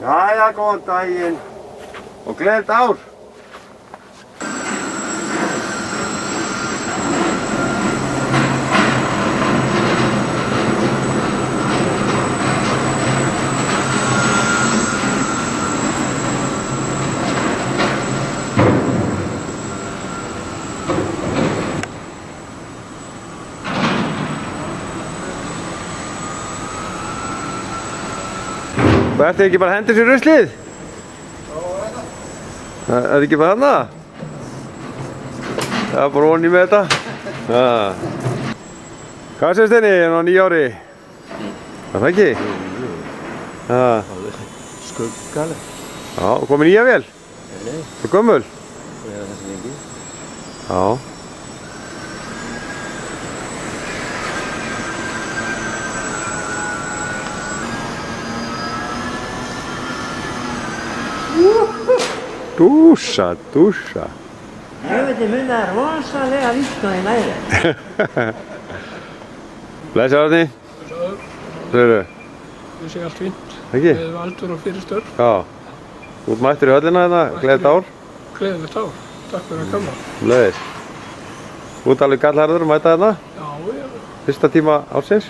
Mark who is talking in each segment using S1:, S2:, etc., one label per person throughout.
S1: Jæja, góðan daginn og gleðilegt ár. Hvað ertu ekki bara að henda sér ruslið? Já, það. Er ekki bara þarna? Það er bara onni með þetta. Hvað séu Steini, á nýja ári? Er það ekki?
S2: Skuggaleg.
S1: Já, komið nýja vél?
S2: Nei.
S1: Svo gömul?
S2: Það er þessi lengi.
S1: Já. Dúsa, dúsa.
S3: Ég veit að finna það rosalega vítt og í næri.
S1: Blessa Árni. Blessaður.
S4: Ég sé allt fínt.
S1: Ekki?
S4: Við aldur og fyrir störf.
S1: Já. Þú ert mættur í höllina hérna, gleðilegt ár.
S4: Gleðilegt ár. Takk fyrir að koma.
S1: Leiðis. Þú ert alveg gallharður að mæta hérna.
S4: Já, já.
S1: Fyrsta tíma ársins.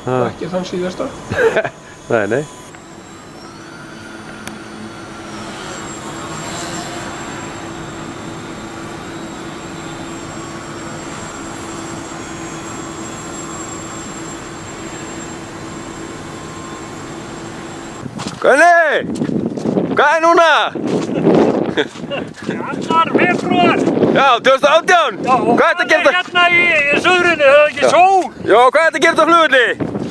S4: Og ekki þann síðasta.
S1: Nei, nei. Gunni! Hvað er núna?
S5: Annar febrúar!
S1: Já, 2018! Hvað er þetta að gera þetta?
S5: Hérna í suðrinu, það er ekki sól!
S1: Já, hvað er þetta að gera þetta á flugulli?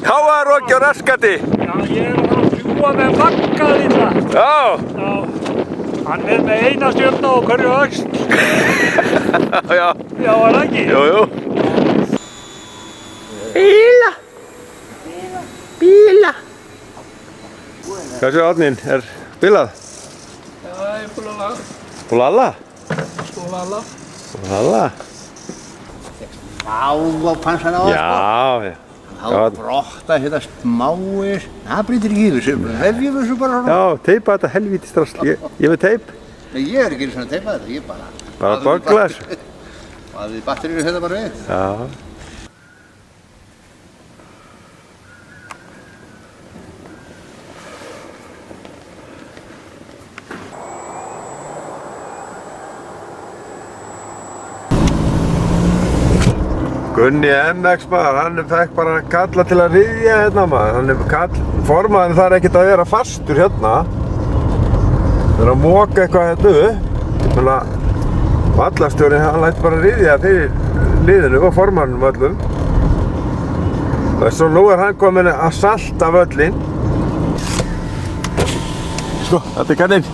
S1: Háaroki og raskati!
S5: Já, ég er að fljúa með Magga lilla.
S1: Já!
S5: Já, hann er með eina stjörnu á hverju öxl.
S1: Já!
S5: Já, var það ekki?
S1: Jú, jú! Bíla! Bíla! Hvað séu Árnin? Er bilað?
S4: Já, ég er búinn að laga.
S1: Og Lalla?
S4: Svo lala.
S1: Og Lalla?
S2: Á pansan á
S1: Já, já.
S2: Þá brotta hérna smáir. Það brýtir ekki yfir þessu. Hefjum þessu bara svona.
S1: Já, teipa þetta helvíti strassl. Ég með teip.
S2: Nei, ég er ekki svona að teipa þetta. Ég bara...
S1: Bara böggla þessu.
S2: Og við batterinu hérna bara við.
S1: Já. Gunni MX maður, hann fekk bara kalla til að ryðja hérna maður. Formaðurinn þarf ekkert að vera fastur hérna. Það er að moka eitthvað hérna upp. Vallarstjórinn, hann lætur bara ryðja fyrir liðinu og formaðurinnum öllum. Og svo nú er hann komin að salta völlinn. Sko, þetta er kanninn.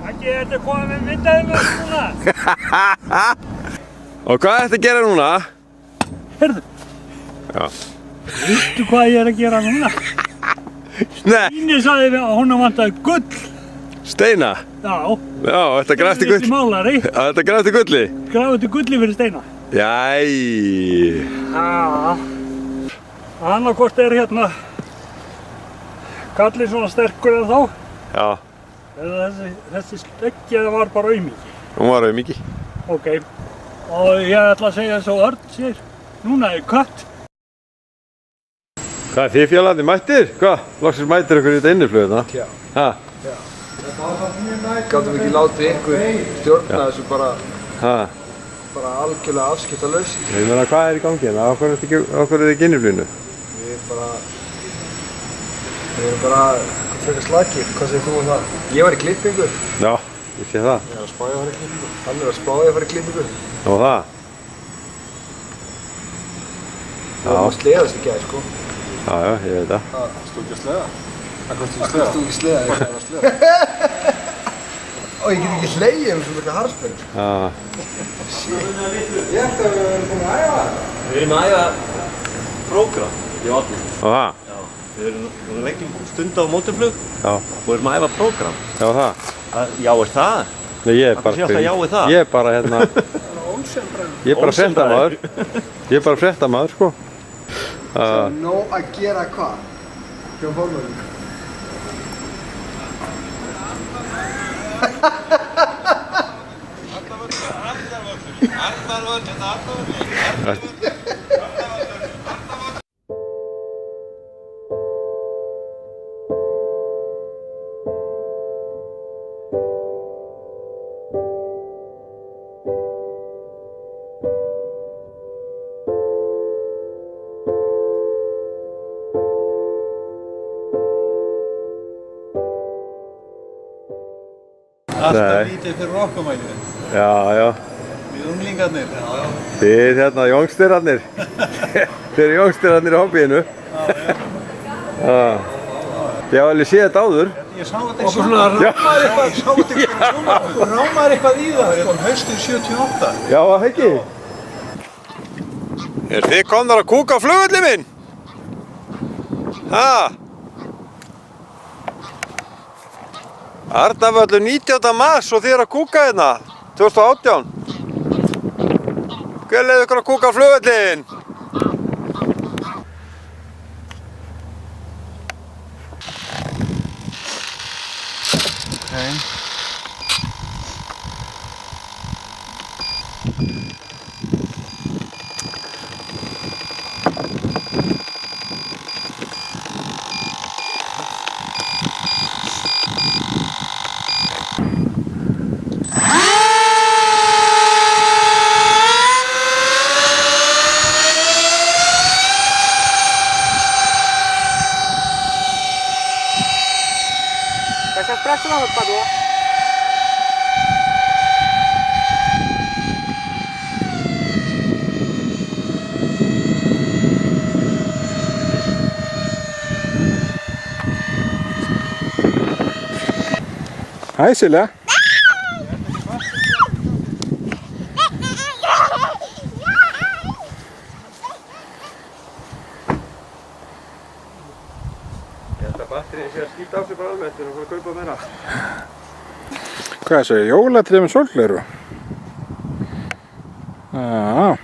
S5: Ekki, þetta er komið með myndaðum núna.
S1: Og hvað er þetta að gera núna?
S5: Herðu,
S1: Já.
S5: veistu hvað ég er að gera núna?
S1: Nei,
S5: Íni sagði við að hún vantaði gull.
S1: Steina.
S5: Já.
S1: Já, þetta grafti gull.
S5: Málari.
S1: Já, þetta grafti gulli.
S5: Grafti gulli fyrir Steina.
S1: Jæ.
S5: Já. Annarkvort er hérna kallinn svona sterkur en þá.
S1: Já,
S5: Eða þessi steggja var bara auðmikið.
S1: hún var auðmikið.
S5: Ok. Og ég ætla að segja eins og Örn segir. Núna er kött.
S1: Hvað, þið félagandi mættir? Hvað? Loksins mættir ykkur í þetta innifluguna?
S6: Já.
S1: Ha?
S6: Gátum ekki látið einhver stjórna þessu bara algjörlega afskiptalaust.
S1: Ég meina, hvað er í gangi hérna? Okkur er þið ekki innifluginu?
S6: Við erum bara frekar slakir. Hvað segir þú um það? Ég var í klippingu.
S1: Já, ég sé það.
S6: Ég var að spája að fara í klippingu. Hann er að spája að fara í klippingu.
S1: Og það?
S6: Það var að sleðast í gær, sko.
S1: Já, já, ég veit það.
S6: Stóð ekki að sleða? Akkur stóð ekki að sleða, ég var að sleða. Og ég get ekki hlegið um svona harðspenn.
S1: Já.
S6: Ég ætti að við erum búin að æfa það.
S7: Við erum að æfa prógram í vatni.
S1: Og það?
S7: Já. Við erum ekki stund á mótorflug
S1: Já.
S7: og erum að æfa prógram.
S1: Já, það?
S7: Já, er það?
S1: Nei, ég er bara...
S7: Akkur sé alltaf já við það?
S1: Ég er bara hérna... Ég er bara fréttamaður. Ég er bara fréttamaður, sko.
S6: Nóg að gera hvað? hjá formanum.
S1: Alltaf
S8: lítið fyrir okkur mælið.
S1: Já, já.
S8: Við unglingarnir. Já.
S1: Þið hérna jóngstyrarnir. Þið eru jóngstyrarnir í hobbyinu. Já. Ég hef alveg séð þetta áður.
S8: Ég sá þetta í svona rámaður eitthvað í það, sko, haustið 78.
S1: Já, það ekki. Er þið komnar að kúka á flugvöllin minn? Ha? Arnarvöllur 19. mars og þið eru að kúka hérna 2018. Hver leiði ykkur að kúka á flugvöllin?
S3: Сейчас спросила вот подвох.
S9: Hej Silla.
S1: Þetta batterið sé að skýta á sig bara alveg, við erum að kaupa meira.
S9: Hvað er það? Jólatrið með sólgleru? Já.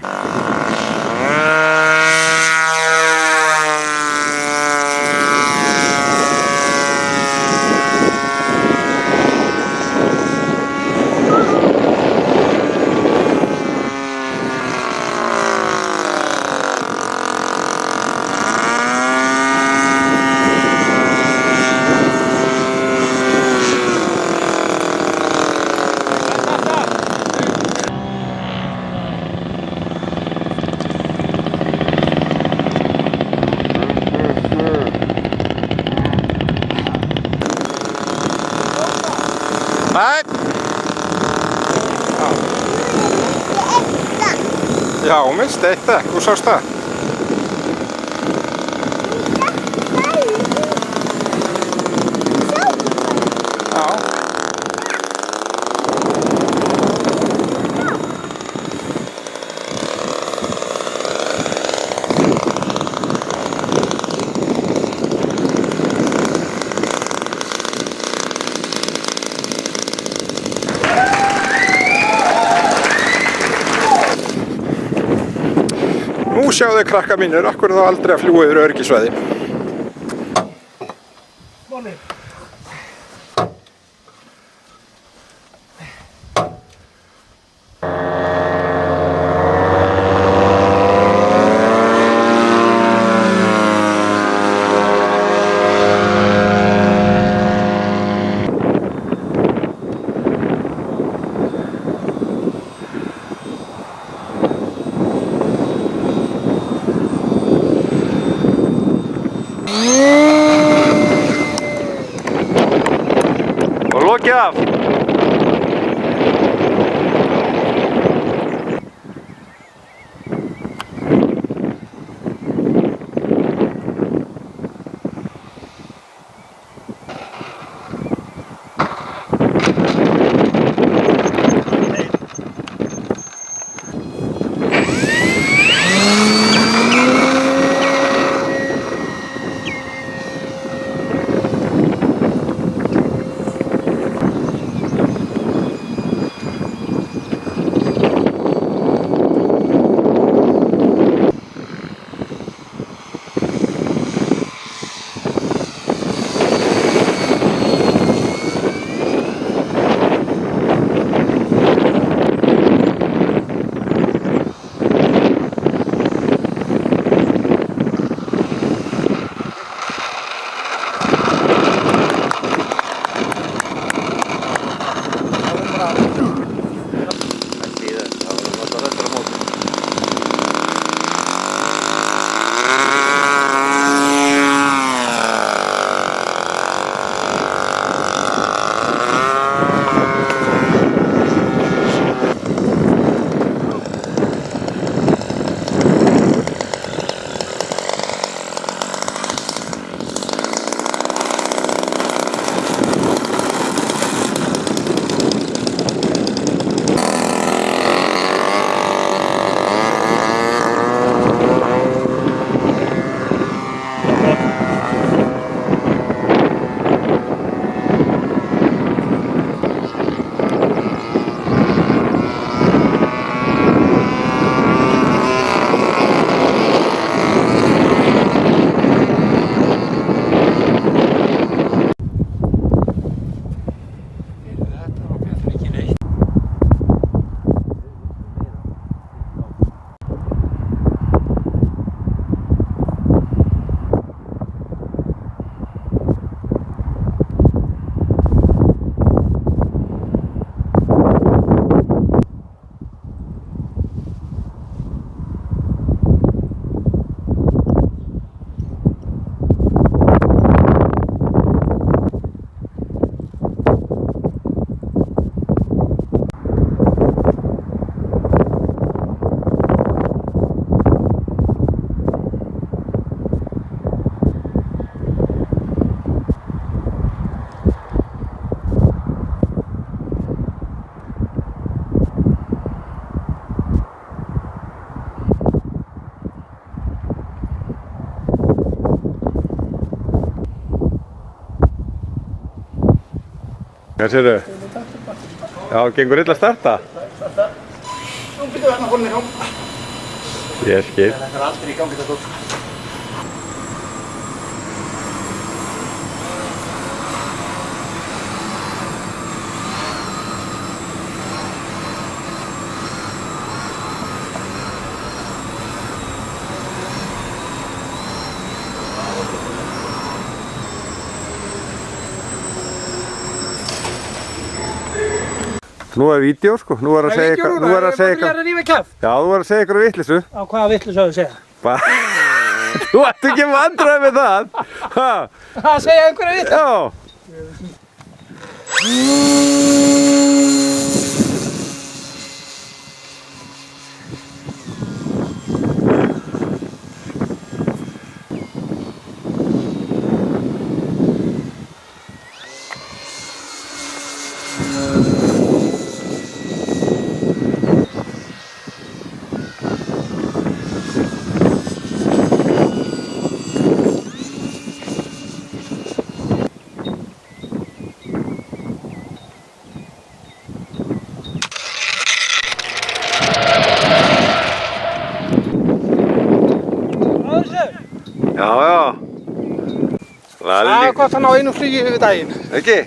S1: Nei. Já, minnst eitt það, þú sást það. Já. Nú sjáðu krakka mínir, akkur þá aldrei að fljúa yfir öryggisvæði. Og lokið af. Hvað sérðu? Já, gengur illa að starta?
S6: Nú byrjuðu hérna honum í gang.
S1: Ég skil.
S6: Það er aldrei í gangi þetta dótt.
S1: Nú er vídeo sko, nú er að segja eitthvað, nú er að segja eitthvað.
S5: að rífa kjaft.
S1: Já, þú er að segja eitthvað vitleysu.
S5: Á hvaða vitleysu að segja?
S1: Þú ætti ekki vandræði með það. Ha?
S5: Að segja einhverja vitleysu?
S1: Já. Já, já.
S5: Það er gott að ná einu flugi yfir daginn.
S1: Ekki?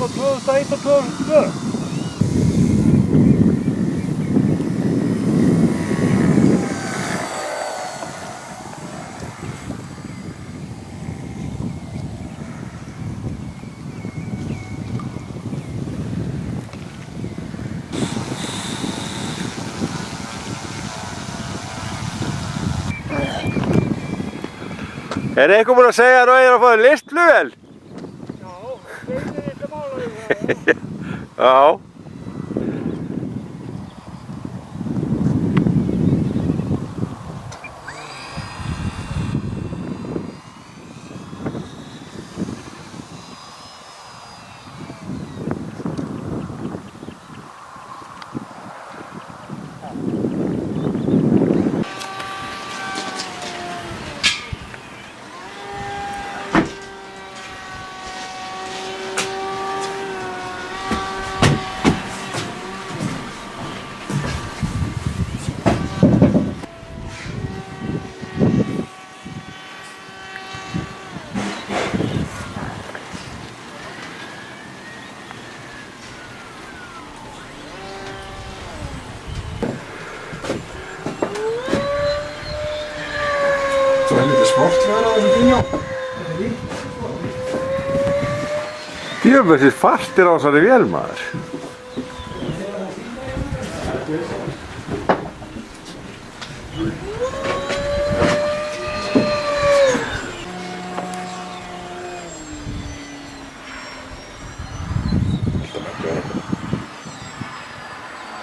S5: og 2001 og 2002.
S1: Er eitthvað búinn að segja að þú eigir að fá þér listflugvél? Já.
S6: Svo helviti sportlegar á þessu bíljó.
S1: Djöfnir fastir á þessari vél, maður.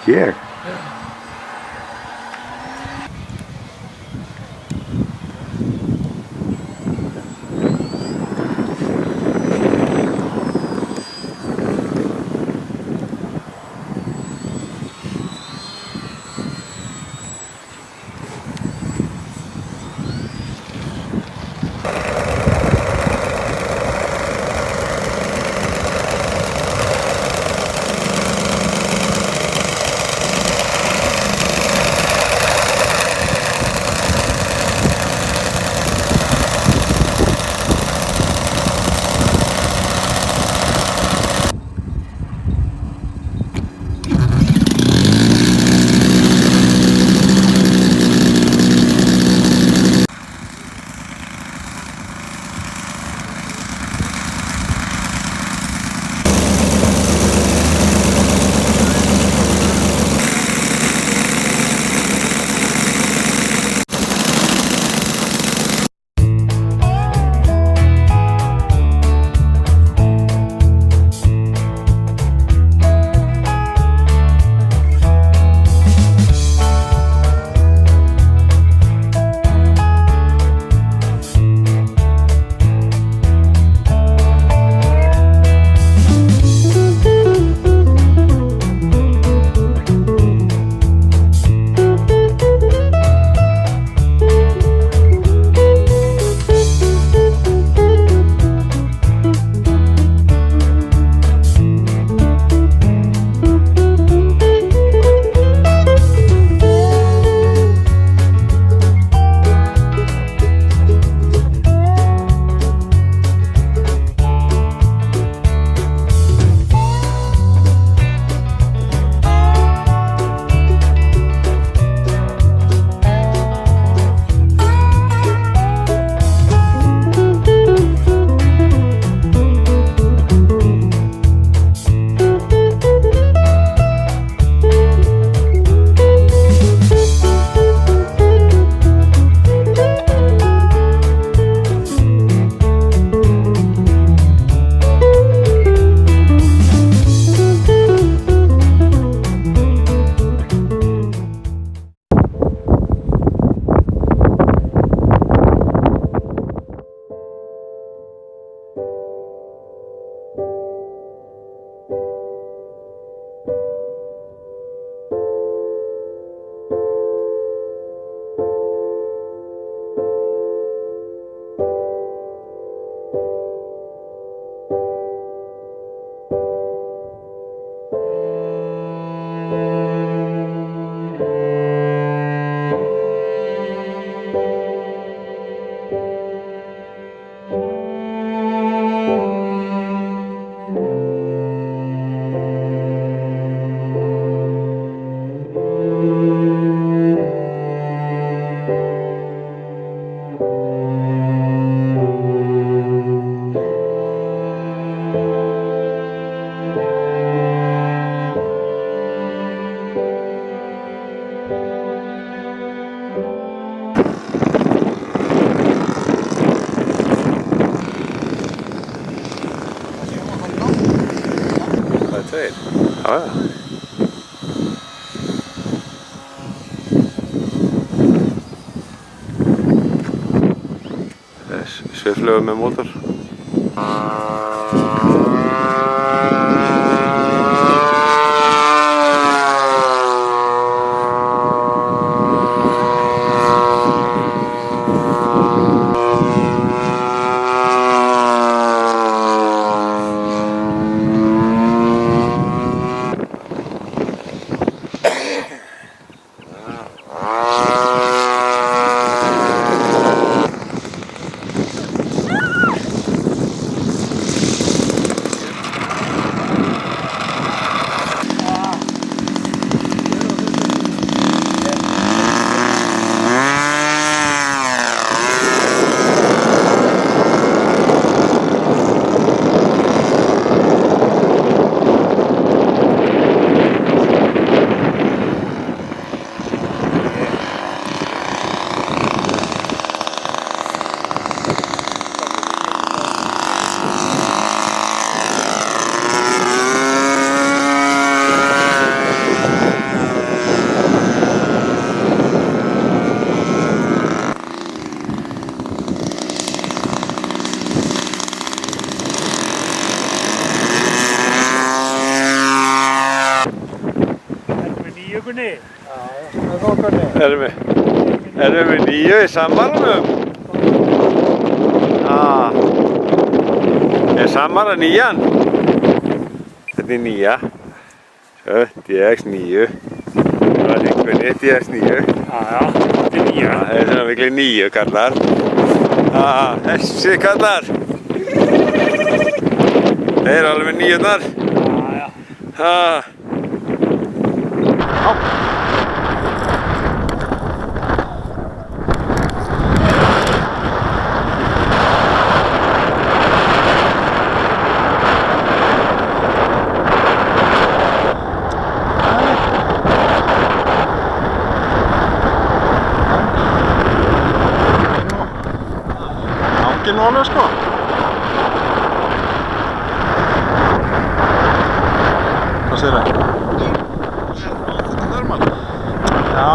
S1: Ég? Já, já. Sviflugur með mótor. Erum við 9 í samvaranum? Samvara 9-an? Þetta er 9. Svo, DX9. Það er einhvernig, DX9.
S5: Þetta er 9.
S1: Það er svona virkli 9 kallar. Þessi kallar. Þeir eru alveg 9-nar.
S9: Ekki nú alveg sko. Hvað segir það? Þetta er mann. Já.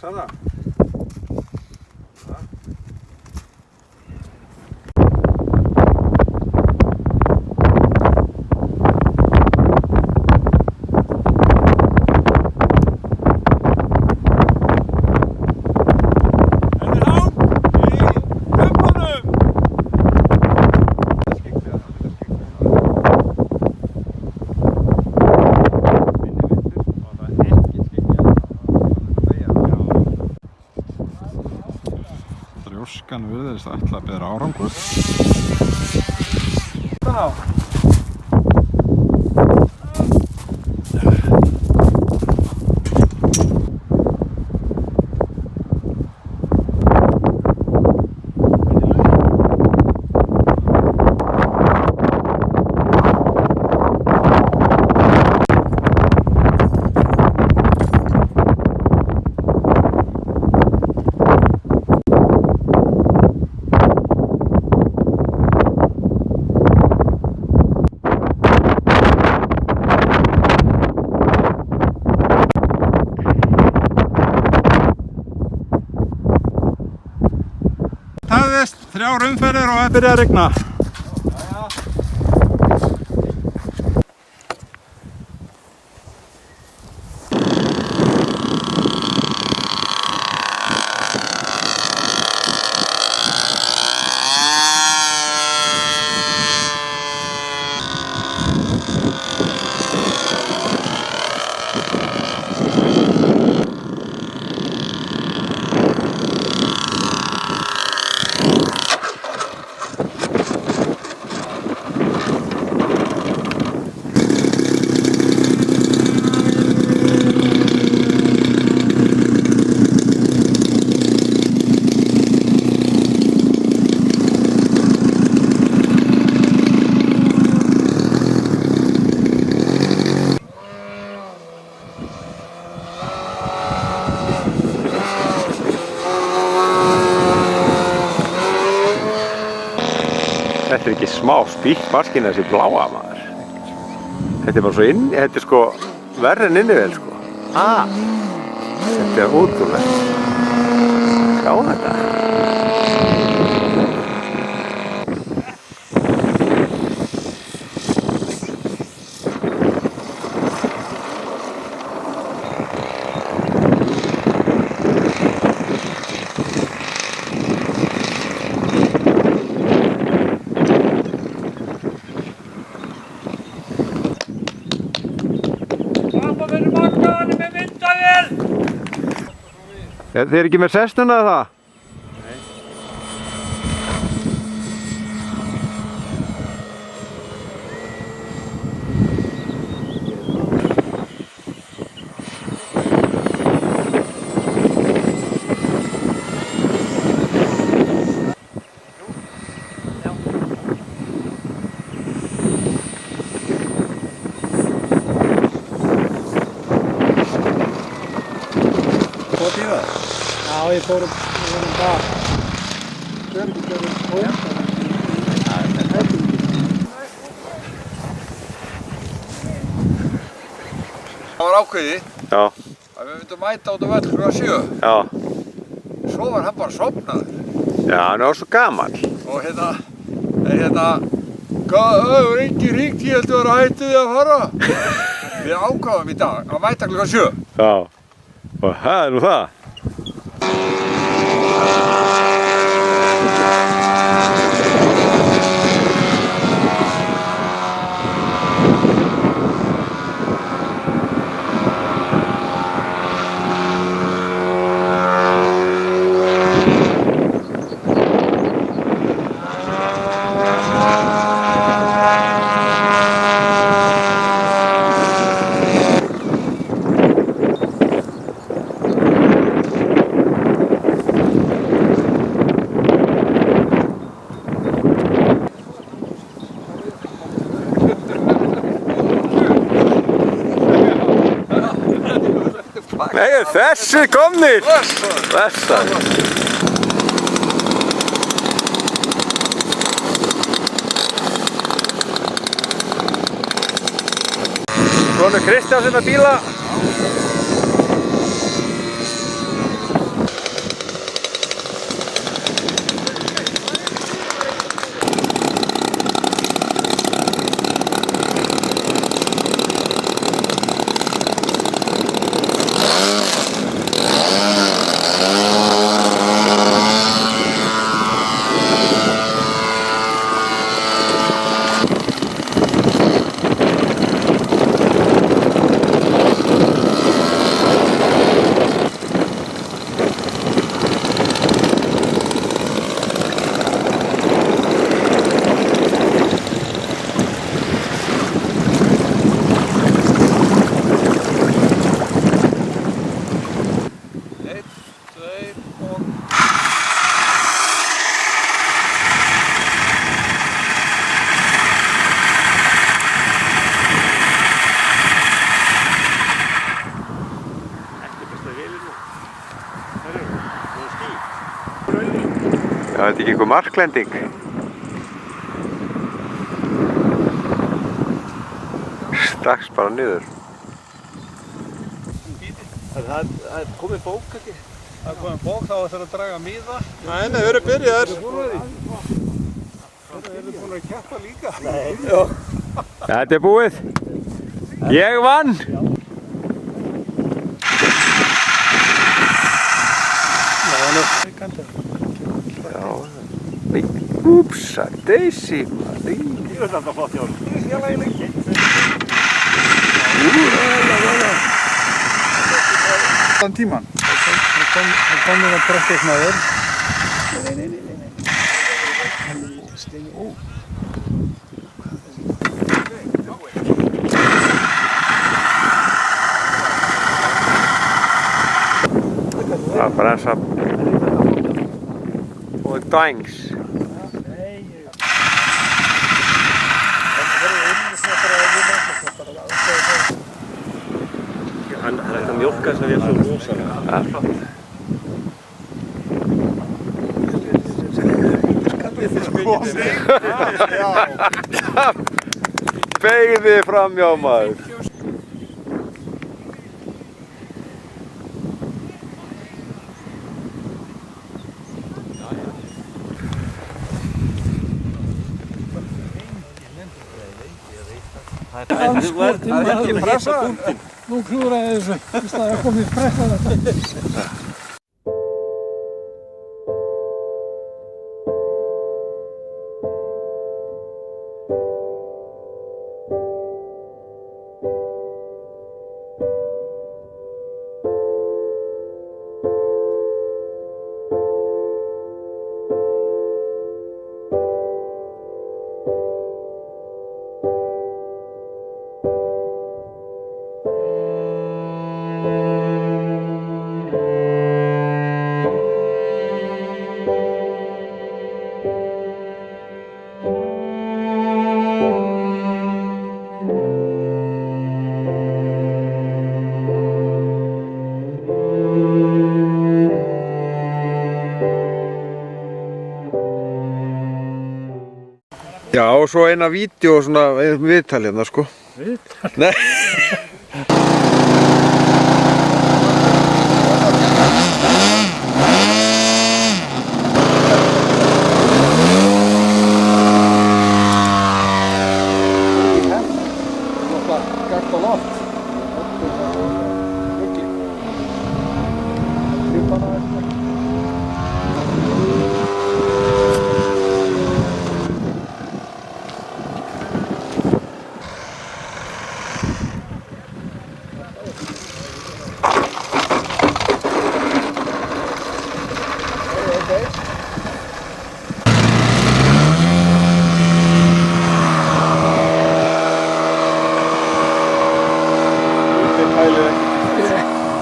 S1: Sana.
S9: Rjóskan virðist ætla að bera árangur. kláruðist, 3 umferðir og það byrjaði að rigna.
S1: Þetta er ekki smá spýtt maskinn þessi bláa maður. Þetta er bara svo inn, þetta er sko verri en innivel sko. Þetta er ótrúlegt. Sjá þetta. Þið er ekki með sestuna eða það?
S9: Já, ég fór bak.
S6: Það var ákveðið
S1: Já.
S6: að við myndum mæta út á völl klukkan 7.
S1: Já.
S6: Svo var hann bara sofnaður.
S1: Já, hann var svo gamall.
S6: Og hvað, hefur engin hringt, ég heldur að hættu þið að fara. Við ákváðum í dag að mæta klukkan 7.
S1: Já. Og það er nú það. Nei, þessi komnir! Þessar! Konur Kristjánsson að bíla. Það er ekki einhver marklending. Strax bara niður.
S7: Það er komið bók ekki?
S8: Það komið bók þá þarf að draga miða.
S1: Nei, þau eru byrjaðir.
S8: Þeir eru búin að keppa líka.
S1: Þetta er búið. Ég vann. Já. Nei, úpsa, Daisy. Ég veit þetta flott hjá hann.
S9: Þann tíman. Það kom mér að brektismæður.
S1: Það er bara eins og dængs.
S7: Hann er eitthvað mjólka þess að við erum svo rosalega.
S1: Það er flott. Beigði framjá maður.
S7: Það er ekki pressa.
S5: Nú klúraði þessu, í staði að komið pressa þetta.
S1: Já, og svo eina vídeo og svona viðtal hérna, sko.
S5: Viðtal?
S1: Nei.
S6: Gakt á loft.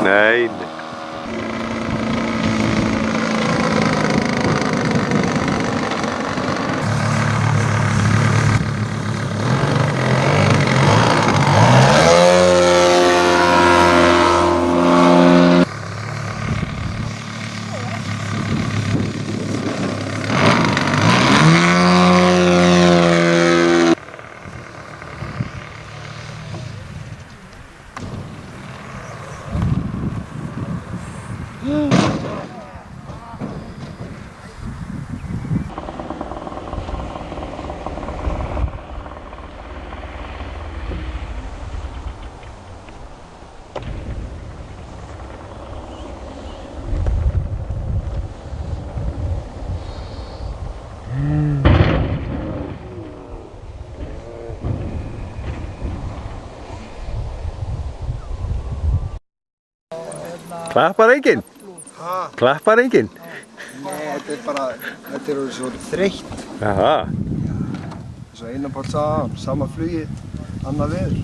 S1: Nei. Klappar enginn? Klappar enginn?
S6: Nei, þetta er bara, þetta er svo þreytt.
S1: Jaha.
S6: Svo Einar Páll sagði, sama flugi, annað veður.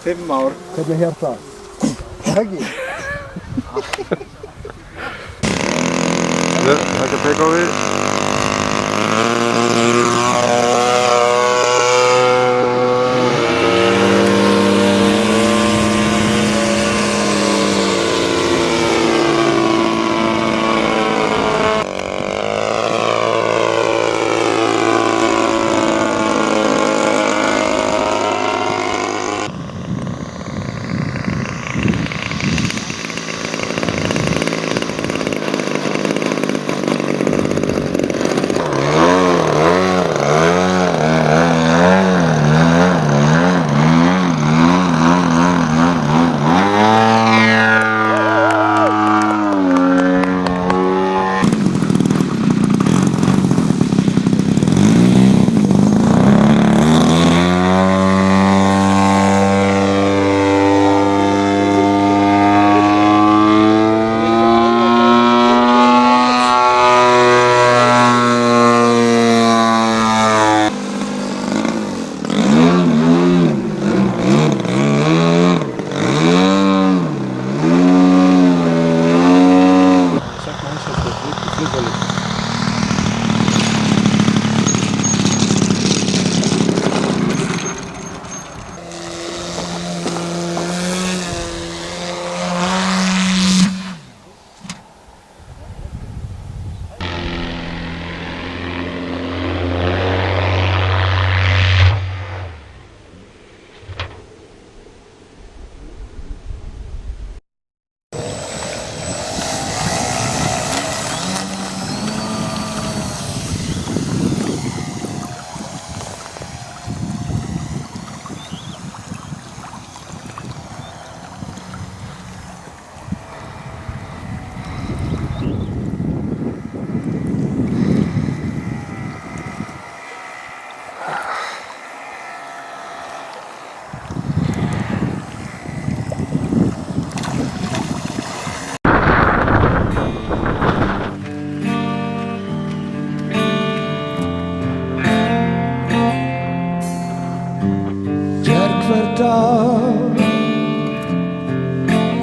S6: 5 ár. Hvernig hér það? Ekki?
S1: Þetta tek á við.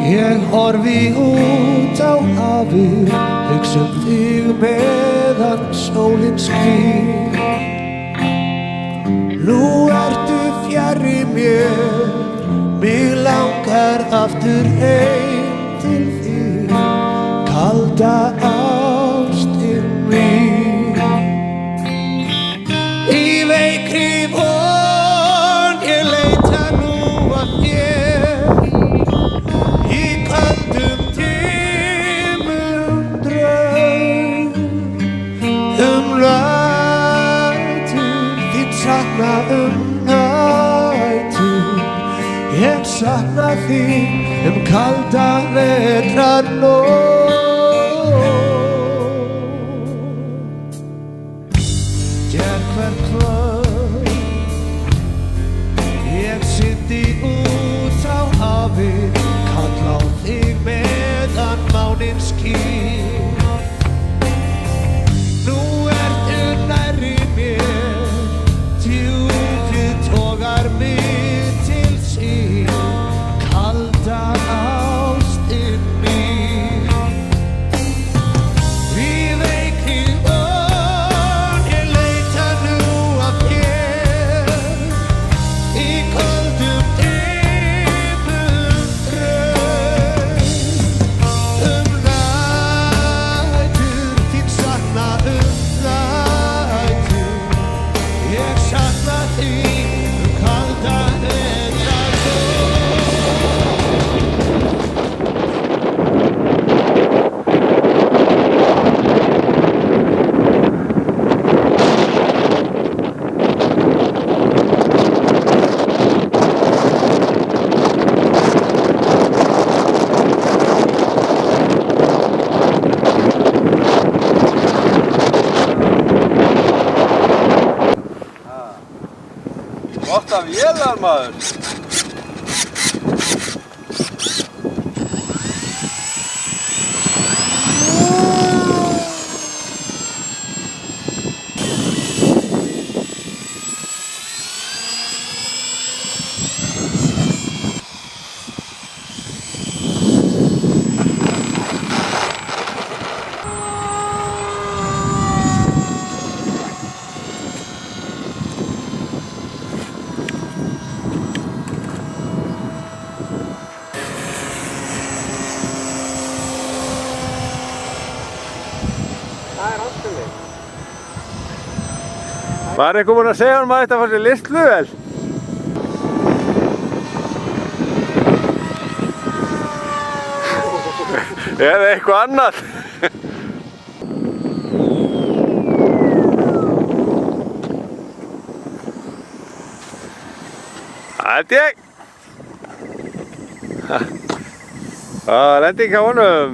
S10: Ég horfi út á hafið, hugsa þig meðan sólin skín. Nú ertu fjarri mér, mig langar aftur heim til þín, kalda ástin mín. Í veikri von ég leita nú að þér, í köldum tímum draum. Nætur þín sakna nætur, ég sakna þín kalda vetrarnótt. Hvert kvöld ég sitti út á hafið, kalla á þig meðan máninn skín. Nú ertu nærri mér, djúpið togar mig til sín, kalda ástin mín. Í veikri von ég leita nú að þér, í köldum dimum draum. Nætur þín sakna nætur, ég sakna þín kalda vetrarnótt.
S1: Gott af vélar, maður. Var eitthvað búinn að segja honum að þetta fá sér listflugvél? Eða eitthvað annað? Það held ég. Það er lending hjá honum.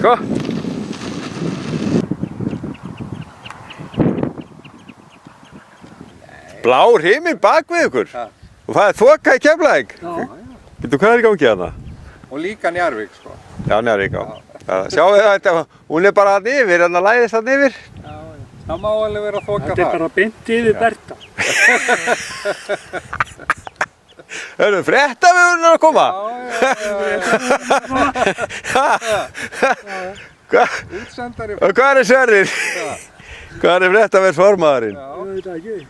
S1: Sko. Blár himinn bak við ykkur. Og það er þoka í Keflavík. Getur hvað er í gangi þarna?
S8: Og líka Njarðvík, sko.
S1: Já, Njarðvík, já. Sjáu þið þetta, hún er bara þarna yfir, þarna læðist þarna yfir.
S8: Það má alveg vera þoka þar.
S5: Þetta er bara beint yfir Berta.
S1: Hörru, fréttavegurinn er að koma.
S8: Útsendari.
S1: Og hvað er Sverrir? Hvað er fréttavegsformaðurinn?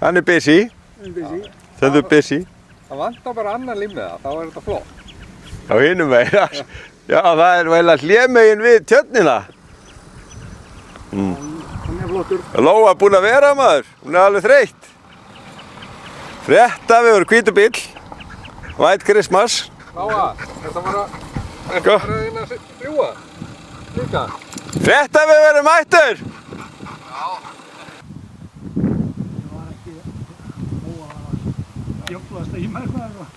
S1: Hann er busy. Stendur busy.
S8: Það vantar bara annan limmiða, þá er þetta flott.
S1: Á hinum megin. Já, það er vel að hlémegin við tjörnina.
S5: Hann er flottur.
S1: Lóa búin að vera maður. Hún er alveg þreytt. Fréttavegur, hvítur bíll. White Christmas.
S8: Lóa, þetta var að reyna að fljúa. Líka.
S1: Fréttavegur er mættur.
S5: Jöfnast í mig eitthvað.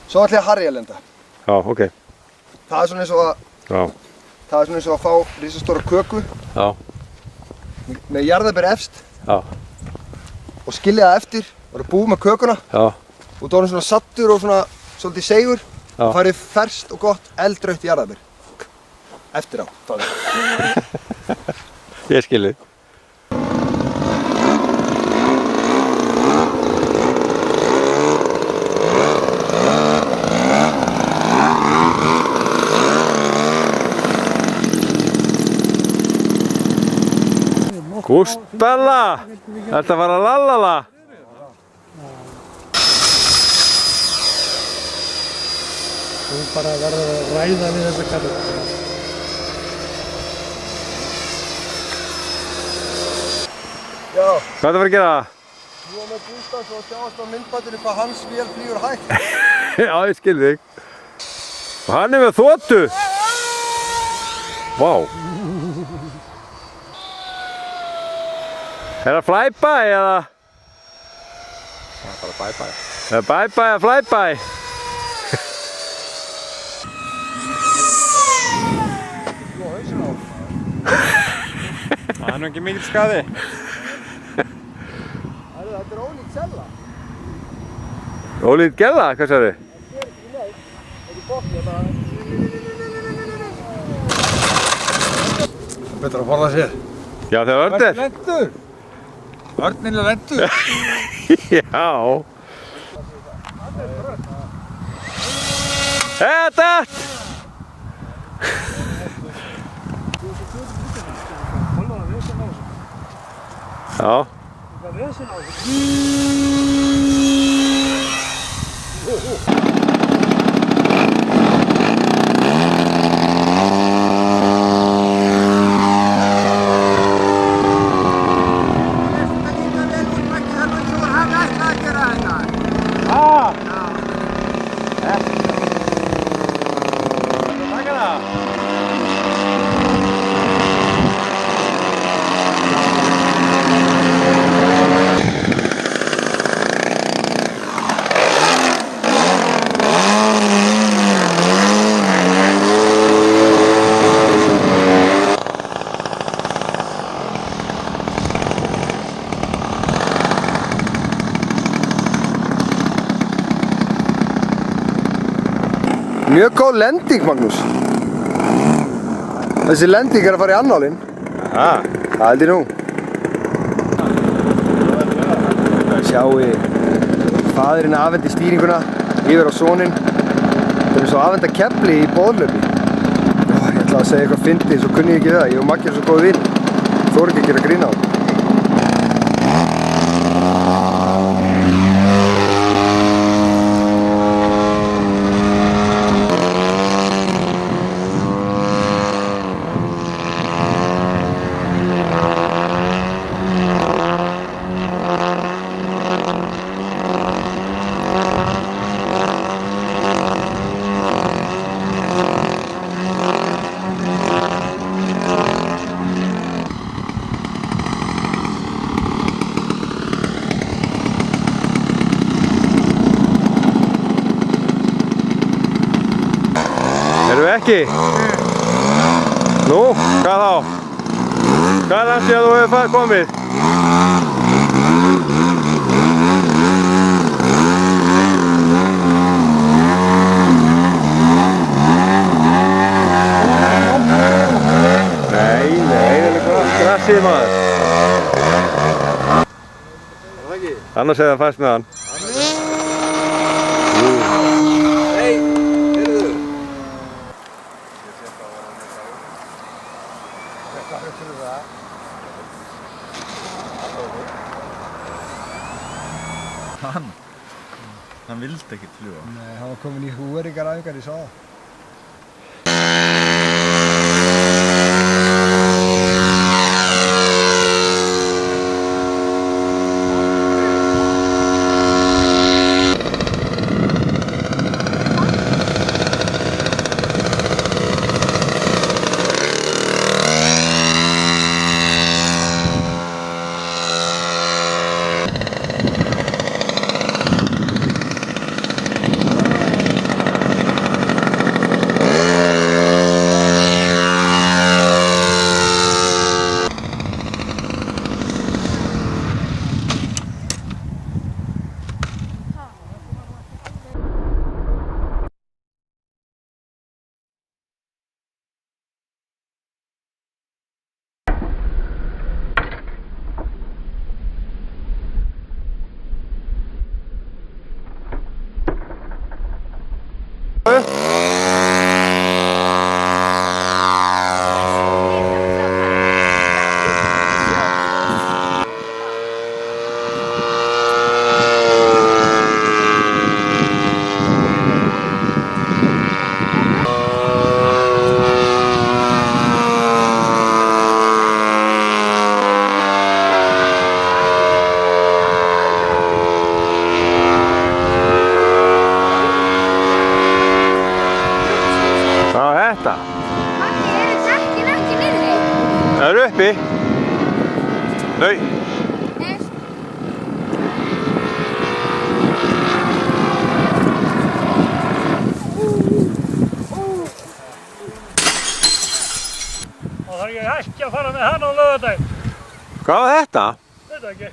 S6: Svo ætla ég að Harry að lenda.
S1: Já, ok.
S6: Það er svona eins og að, fá risastóra köku.
S1: Já.
S6: Með jarðarber efst.
S1: Já.
S6: Og skilja það eftir, og það er búið með kökuna.
S1: Já.
S6: Og það er svona sattur og svona svolítið segur. Já. Og farið ferskt og gott eldrautt jarðarber. Eftir á, það er.
S1: Ég skilji. Gústbella, ertu að fara að lallala?
S5: Þú bara verður að ræða við þessa kallur.
S6: Já,
S1: Hvað ertu að fara að gera?
S6: þú var með Gústaf og sjáast á myndbandinu hvað hans vél flýgur hægt.
S1: Já, ég skil þig. Og hann er með þotu. Vá. Er það flyby eða?
S9: Það er bara bye-bye.
S1: Er það bye-bye eða flyby?
S9: Það er nú ekki mikill skaði.
S6: Þetta er ólíkt sella.
S1: Ólíkt gella, hvað sagði?
S6: Það er ekki neitt. Ekki bókni þetta. Það er betra að forða sér.
S1: Já, þegar Örn er.
S6: Lentur. Örnin er lentur.
S1: Já. Þetta! Já.
S6: Mjög góð lending, Magnús. Þessi lending er að fara í annálinn. Það held ég nú. Sjáu faðirinn afhendi stýringuna yfir á soninn. Það er svo afhenda kefli í boðlöpi. Ég ætla að segja eitthvað fyndið, svo kunni ég ekki við það. Ég og Maggi er svo góð vinn. Þór ekki að gera grín á hann.
S1: Erum við ekki? Nú, hvað þá? Hvað er það sem þú hefur komið? Nei, það er grassið maður. Annars hefði það fæst með hann.
S9: Hann vildi ekki fljúga.
S6: Nei, hann var komin í húeringar æfingar, ég sá það.
S1: er þetta?
S11: Maggi, eru dekkin ekki niðri?
S1: Það eru uppi. Þau.
S5: Þá þarf ég ekki að fara með hann á laugardaginn.
S1: Hvað var þetta?
S5: Veit það ekki.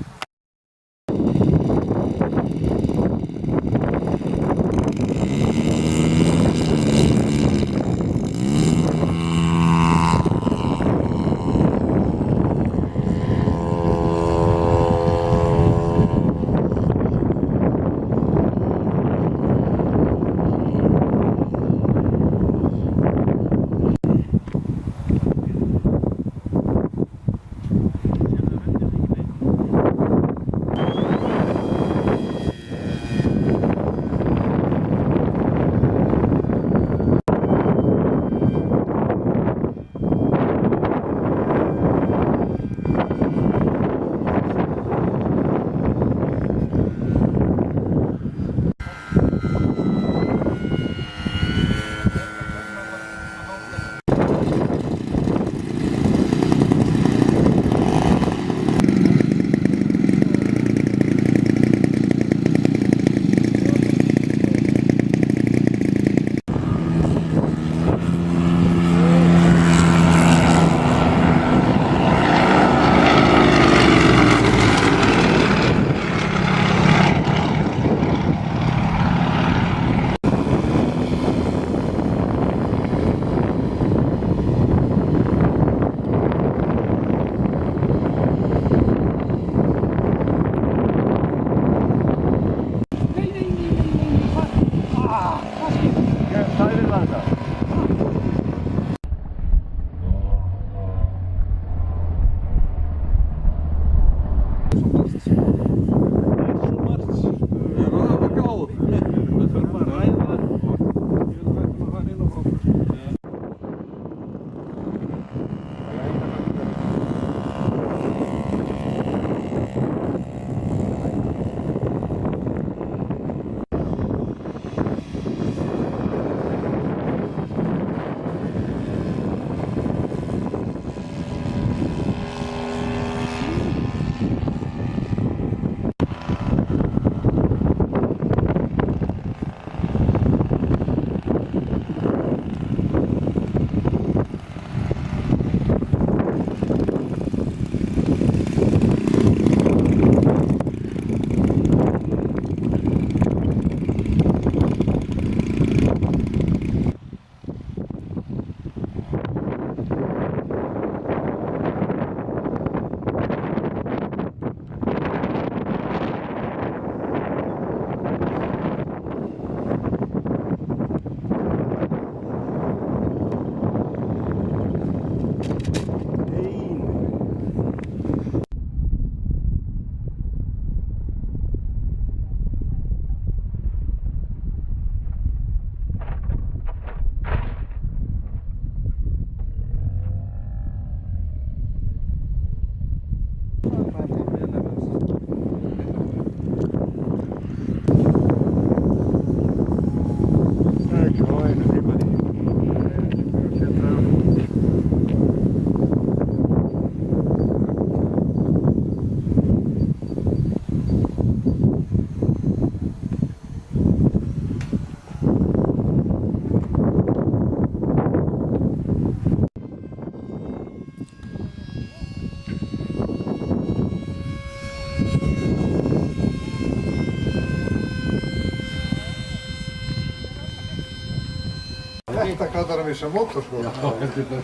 S8: Þetta kallar að missa mótorskóla. Já, heldur það.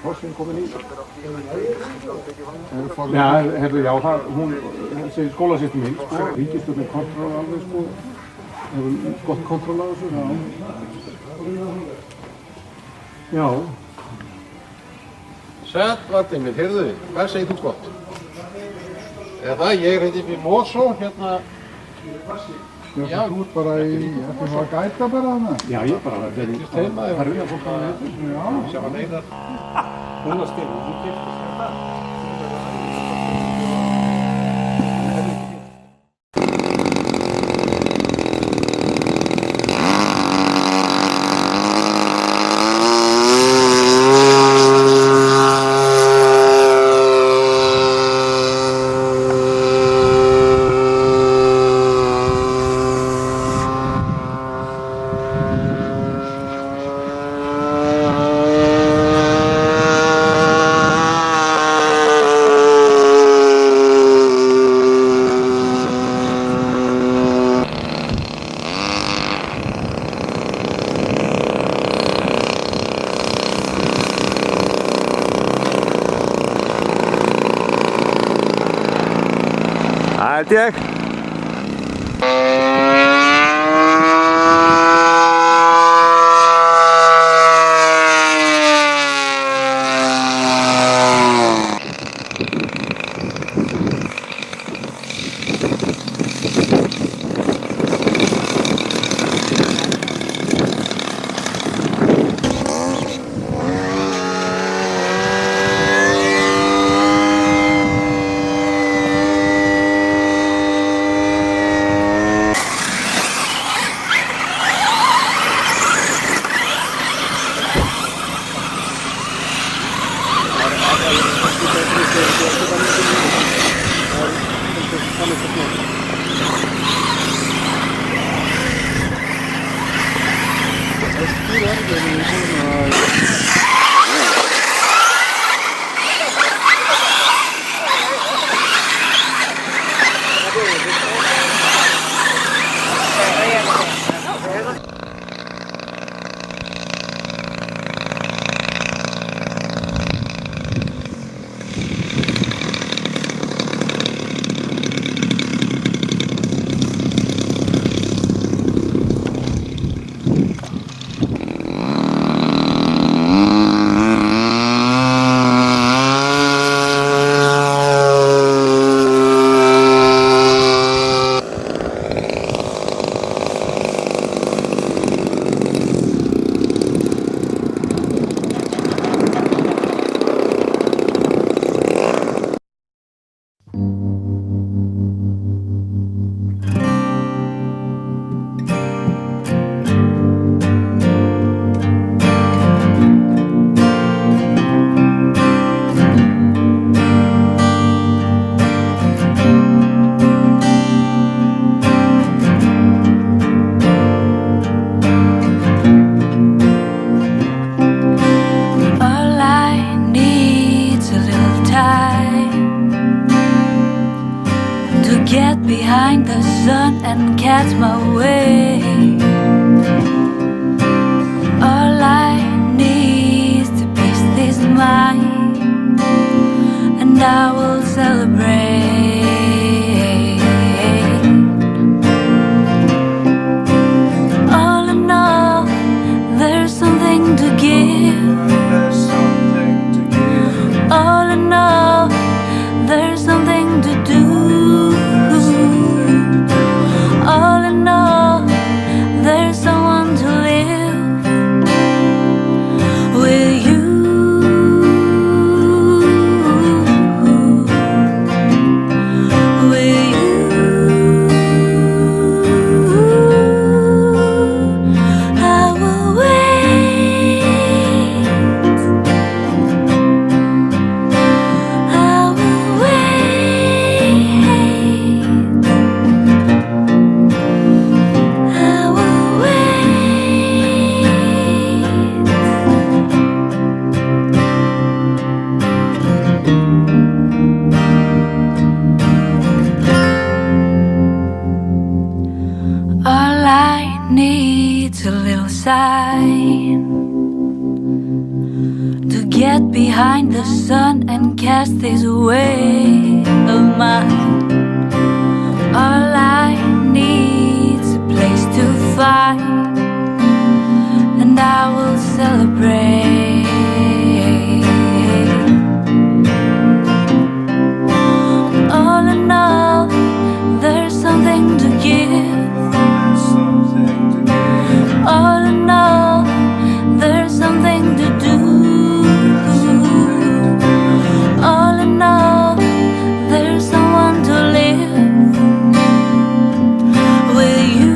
S8: Horsinn komin í.
S9: Já, herru, já, hún segir skólasýstin mín, sko, ríkisstjórnin kontról alveg, sko, hefur gott kontról á þessu, já.
S8: Sætt, Valdimir minn, heyrðu þið, hvað segir þú gott? Eða það, ég heiti upp í Mosó, hérna. Já, þú ert bara í, þú var að gæta bara hana?
S9: Já, ég bara, það er vinna fólk að þetta, já.
S8: Sjá hann einar.
S9: Hún var styrn, hún kiptist þetta.
S1: Það held ég.
S12: Behind the sun and catch my way. All I need is to peace this mind, and I will celebrate. All in all, there's something to give. All in all, there's something to do. All in all, there's someone to live with you. With you, I will wait. I will wait. All I need's a little sign to get behind the sun and cast this weight of mine. All I need's a place to find, and I will celebrate. All in all, there's something to give. All in all, there's something to do. All in all, there's someone to live with you.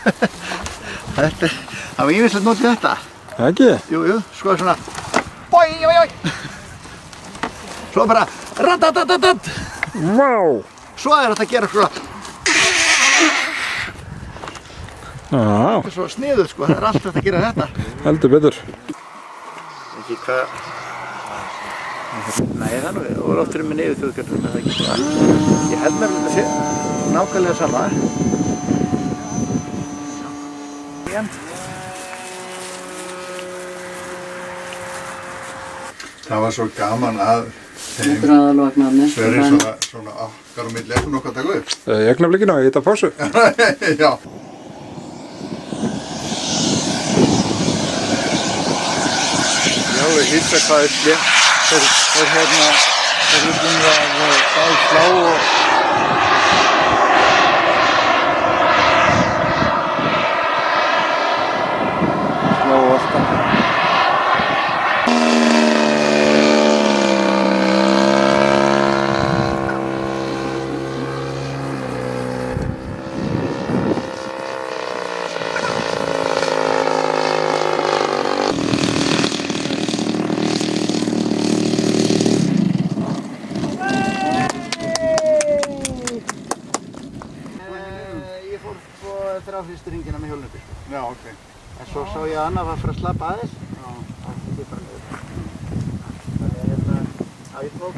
S2: Þetta, það var ýmislegt notið þetta.
S6: Ekki?
S2: Jú, sko svona, boi. Svo bara, ratatatat.
S6: Vá!
S2: Svo þetta að gera svona.
S6: Já.
S2: Þetta svo sniðuð sko, það allt þetta að gera þetta.
S6: Heldur betur.
S2: Ekki hvað... Nei, það nú, og áttur með nefið þjóðgarður með það ekki svo. Ég held mér að þetta sé nákvæmlega sama.
S8: Það var svo gaman að þeim Sverrir svona okkar á milli eftir nokkuð að taka upp.
S6: Í augnablikinu, ég þetta pásu.
S8: Já. Já, við hýrsa hvað er slétt. Þeir hérna, þeir eru búin að slá og... Slá og alltaf.
S2: Fyrstu hringina með hjólnöpi.
S8: Já, ok.
S2: En svo sá ég að Anna var fyrir að slappa aðeins. Já. Það er bara niður. Þannig að hérna, að ég tók.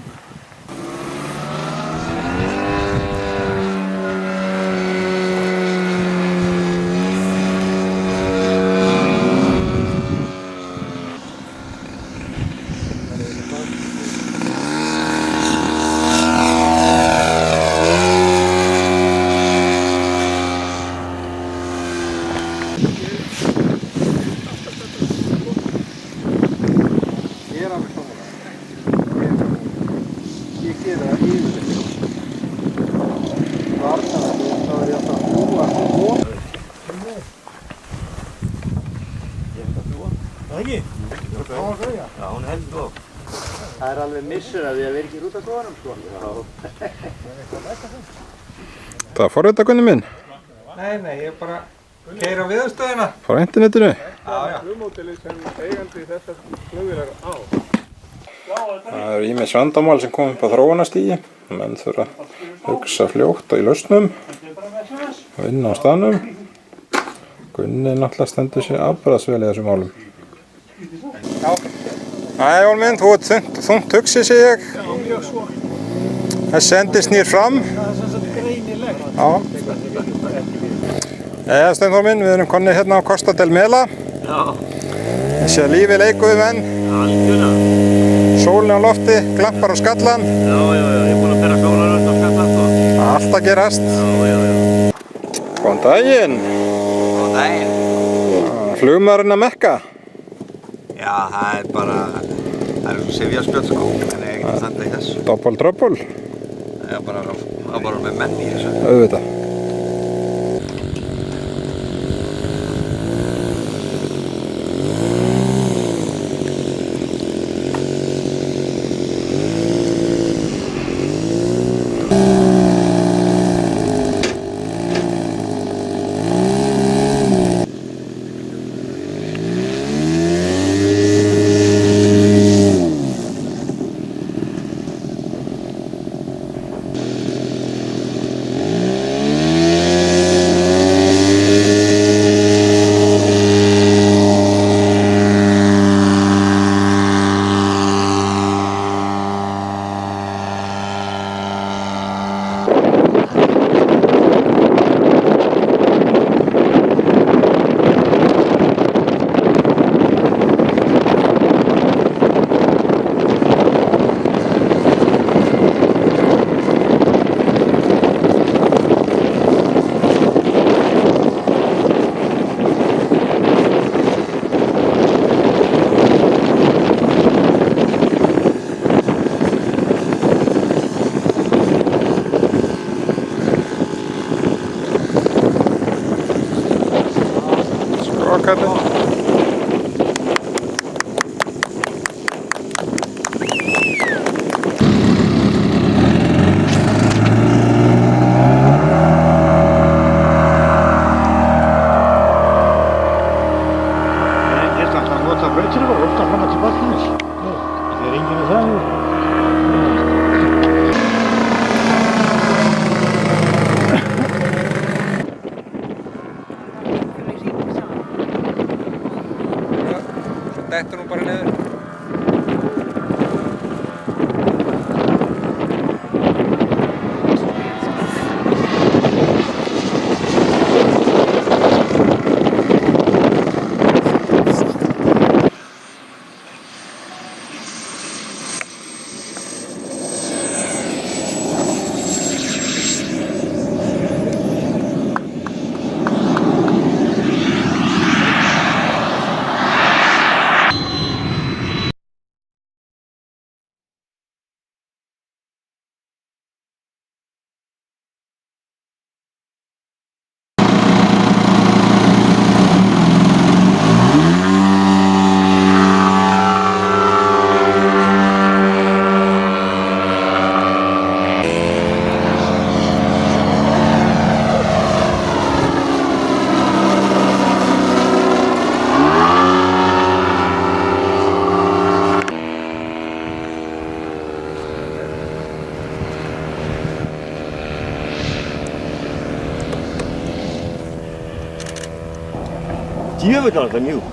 S2: Það er alveg missur að við erum ekki út af skoðanum sko.
S6: Það fór þetta Gunni minn?
S1: Nei, ég er bara keyra á viðarstöðina.
S6: Frá internetinu?
S1: Já.
S4: Flugmódelið sem eigandi þessar flugvélar á.
S6: Það eru ýmis vandamál sem kom upp á þróunarstigi. Menn þurfa að hugsa fljótt og í lausnum. Vinna á staðnum. Gunni náttúrulega stendur sér afbragðsvel í þessum málum. Æ, Jón minn, þú ert þungt hugsið, sé ég.
S5: Já, mjög svo.
S6: Þessi endi snýr fram.
S5: Það er sem sagt greinilegt.
S6: Já. Steinþór minn, við erum konið hérna á Costa del Mela.
S7: Já.
S6: Þessi að lífi leikuðu menn.
S7: Algjörlega.
S6: Sólinn á lofti, glampar á skallan.
S7: Já, ég er búinn að bera sólaröld á skallan sko.
S6: Allt að gerast.
S7: Já.
S6: Góðan daginn.
S7: Góðan daginn.
S6: Flugmaðurinn að Mekka.
S7: Já, það er bara, það er sifjarspjöld sko, en ég get standa í þessu.
S6: Doppel droppel.
S7: Það er bara með menn í þessu.
S6: Auðvitað.
S13: dettur hún bara niður.
S14: Djöfull var þetta mjúk.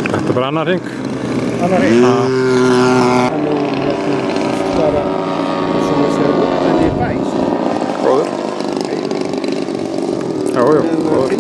S9: Þetta er bara annar hring.
S6: Annar hring? Já. Þannig bara svona sér út en ég bæs.
S9: Góður. Já, já, góður.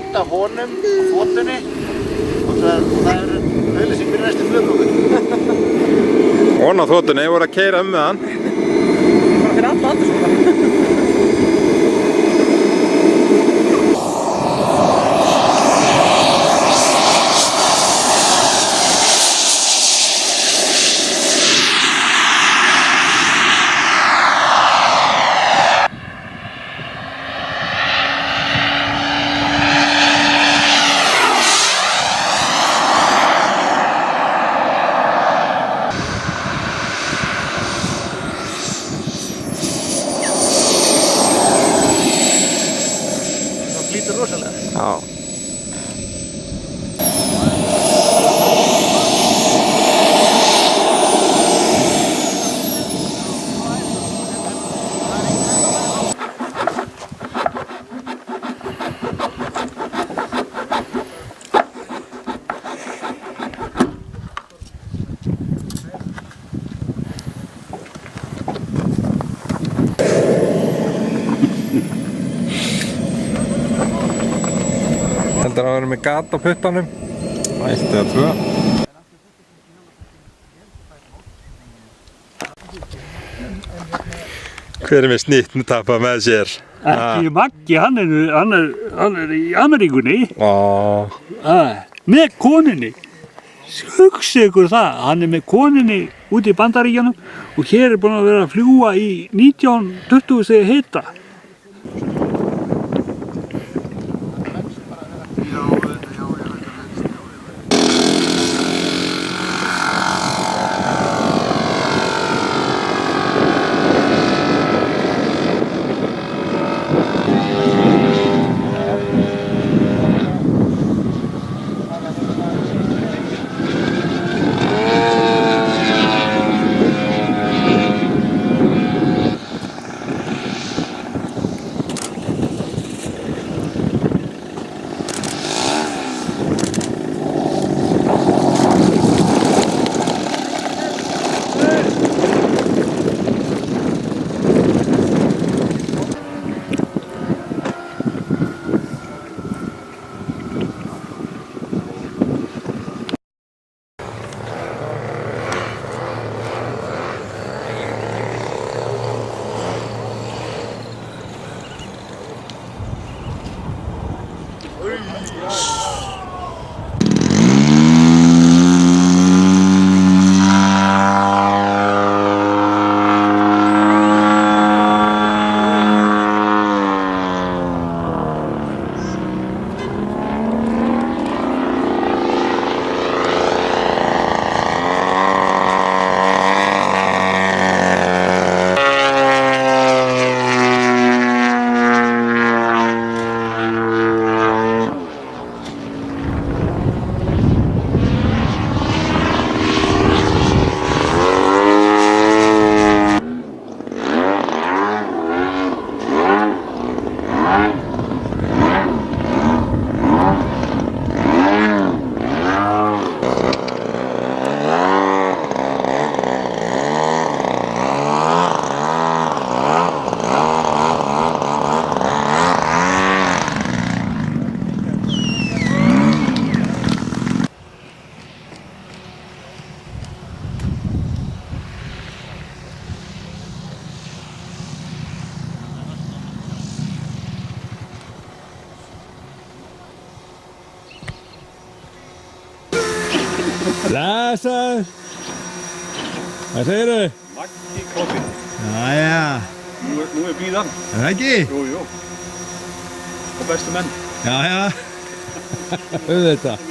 S2: mynda honum og þotunni og það er auðlýsing fyrir næstu flugbrúðu.
S1: Hún á þotunni voru að keyra með hann.
S3: Bara fyrir alla aldur sko.
S2: Rosalega.
S1: Já. Heldur að vera með gat á puttanum. Ætti að 2. Hver er með snýttnutappa með sér?
S5: Ekki Maggi, hann er í Ameríkunni. Með konunni. Hugsa ykkur það, hann er með konunni úti í Bandaríkjunum og hér er búinn að vera að fljúga í 19-20 stiga hita.
S1: Blessaður. Hvað segirðu?
S9: Maggi Krókinn.
S1: Jæja.
S9: Nú er blíðan.
S1: Er það ekki?
S9: Jú, jú. Og bestu menn.
S1: Jæja. Auðvitað.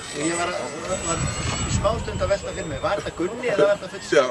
S2: Og ég var í smástund að velta fyrir mig, var þetta Gunni eða var þetta Full?
S8: Já.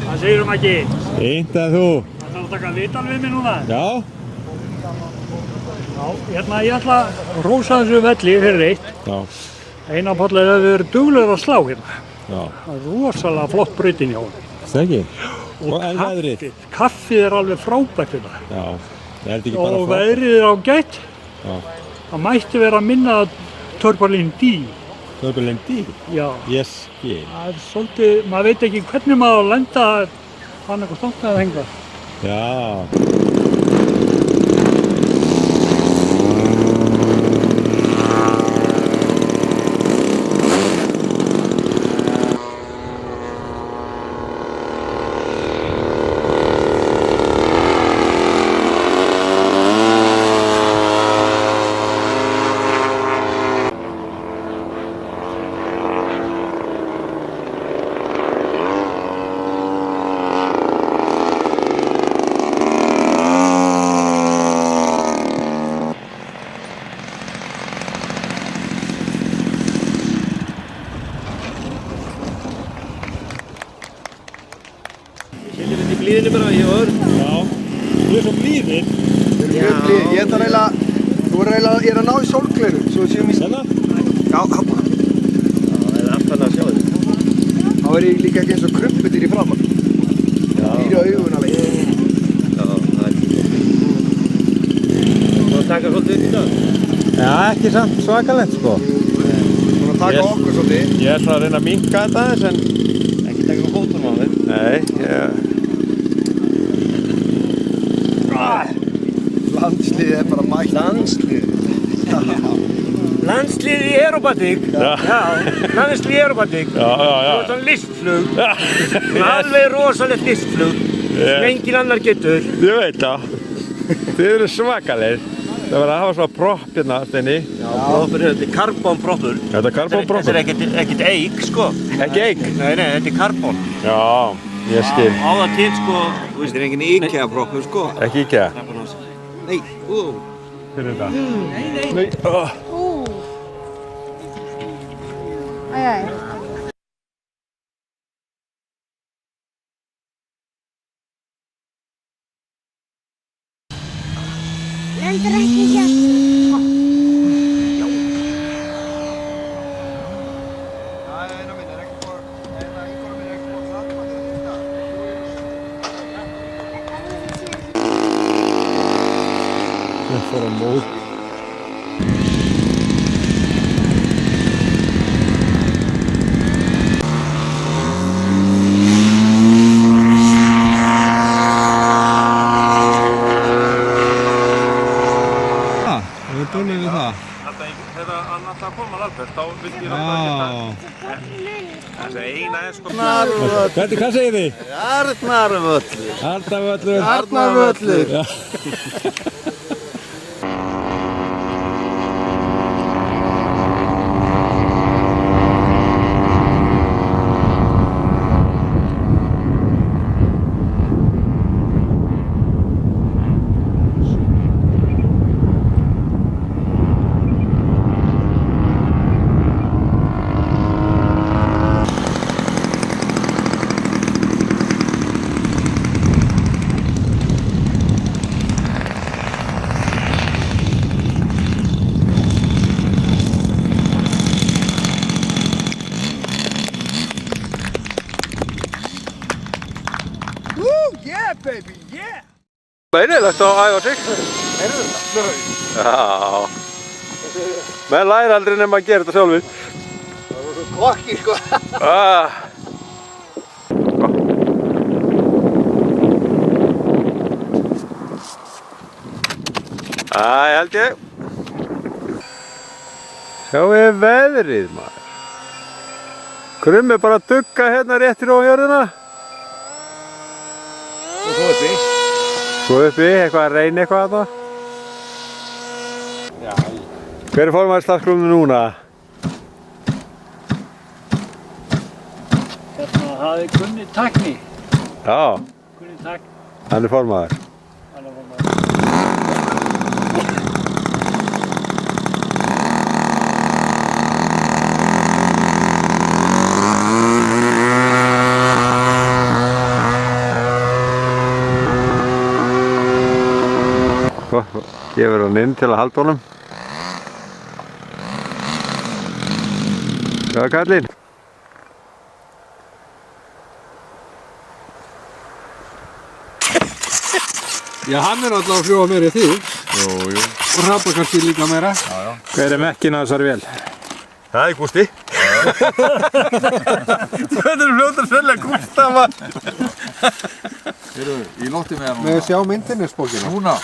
S5: Hvað segir Maggi?
S1: Fínt að þú.
S5: Það þarf að taka viðtal við mig núna.
S1: Já.
S5: Já, ég ætla að rósa þessu velli fyrir eitt.
S1: Já.
S5: Einar Páll hefur verið duglegur að slá hérna.
S1: Já.
S5: Það er rosalega flott brautin hjá hann.
S1: Það ekki?
S5: Og kaffið er alveg frábært hérna.
S1: Já. Það er ekki bara
S5: og veðrið er ágætt.
S1: Já.
S5: Það mætti vera að minna Turbulent D.
S1: Turbulent D?
S5: Já.
S1: Ég skil.
S5: Það er svolítið, maður veit ekki hvernig maður lenda hann eitthvað stótt að henga.
S1: Já.
S2: Blíðinni bara, ég var.
S1: Já, þú er svo blíðir.
S6: Við erum mjög blíðir. Ég er að ná í sólgleru, svo séum í...
S1: Senna?
S6: Já, hafna.
S2: Það er aftan að sjá þetta.
S6: Þá er ég líka ekki eins og krumputýr í framann. Dýra augun alveg.
S2: Já, það er ekki. Þú að taka svolítið upp í dag?
S1: Já, ekki samt svakalegt sko.
S6: Þú að taka okkur svolítið.
S1: Ég er svona að reyna að minnka þetta aðeins en...
S2: Ekki taka á fótum á þér?
S1: Nei,
S6: Landsliðið er bara mætt.
S2: Landsliðið? Landsliðið í aerobatík? Já, landsliðið í aerobatík.
S1: Já.
S2: Það var svona listflug. Alveg rosalegt listflug. Sem engin annar getur.
S1: Ég veit það. Þið eru svakalegir. Það verður að hafa svona propp hérna, Steini.
S2: Já, proppur, þetta er karbónproppur.
S1: Þetta er karbónproppur?
S2: Þetta er ekkert eik, sko.
S1: Ekki eik?
S2: Nei, þetta er karbón.
S1: Já, ég skil.
S2: Á það til, sko. Þetta er engin IKEA-proppur, sko.
S1: Ekki IKEA?
S2: Nei,
S1: Fyrir þetta?
S11: Nei. Æj. Lendir ekki hérna.
S1: Það fór á mót. Við erum búin við það.
S4: Þegar hann alltaf að koma alveg, þá vildi ég náttúrulega þessi eina er sko...
S1: Hvað segir þið?
S2: Arnarvöllur.
S1: Arnarvöllur.
S2: Arnarvöllur.
S1: einilegt að æfa sig.
S2: Heyrðu þetta?
S1: Já. Menn læra aldrei nema að gera þetta sjálfur.
S2: Það var svo kokki, sko.
S1: Ég held ég. Sjáum við veðrið, maður. Krummi bara að dugga hérna réttir á jörðina.
S2: Og svo uppi.
S1: Svo uppi, eitthvað að reyna eitthvað að það.
S2: Já.
S1: Hver er formaður starfsklubnum núna?
S5: Það er Gunni Tækni.
S1: Já.
S5: Gunni Tækni.
S1: Hann er formaður. Gefur hann inn til að halda honum. Hvað er kallinn?
S9: Já, hann er alltaf að fljúa meira í því.
S1: Jú.
S9: Og hrapa kannski líka meira.
S1: Já. Hver er mekkin á þessari vél? Það er Gústi. Hvað er fljótur selja Gústa, maður?
S8: Heyrðu, ég nótti með hann núna.
S6: Með að sjá myndinnesbókina.
S8: Núna.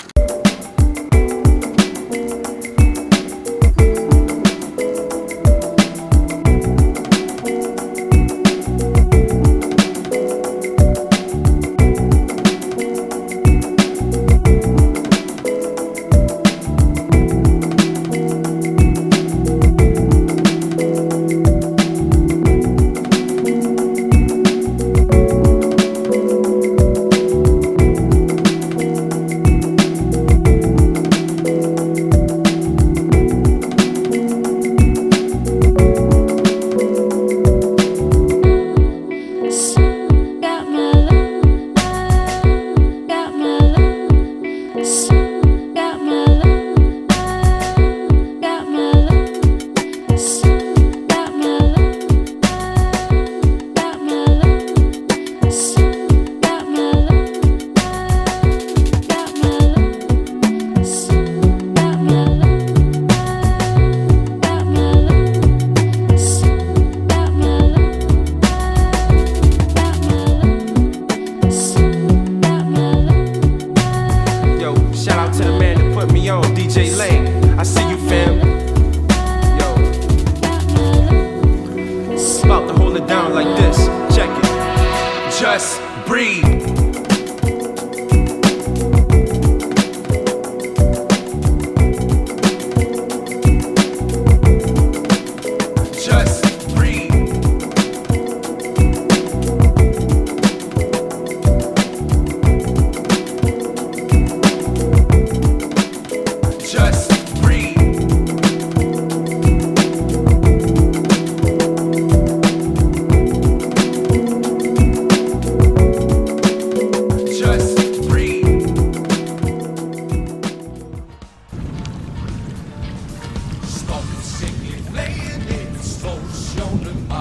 S10: Just breathe. Just breathe. Just breathe.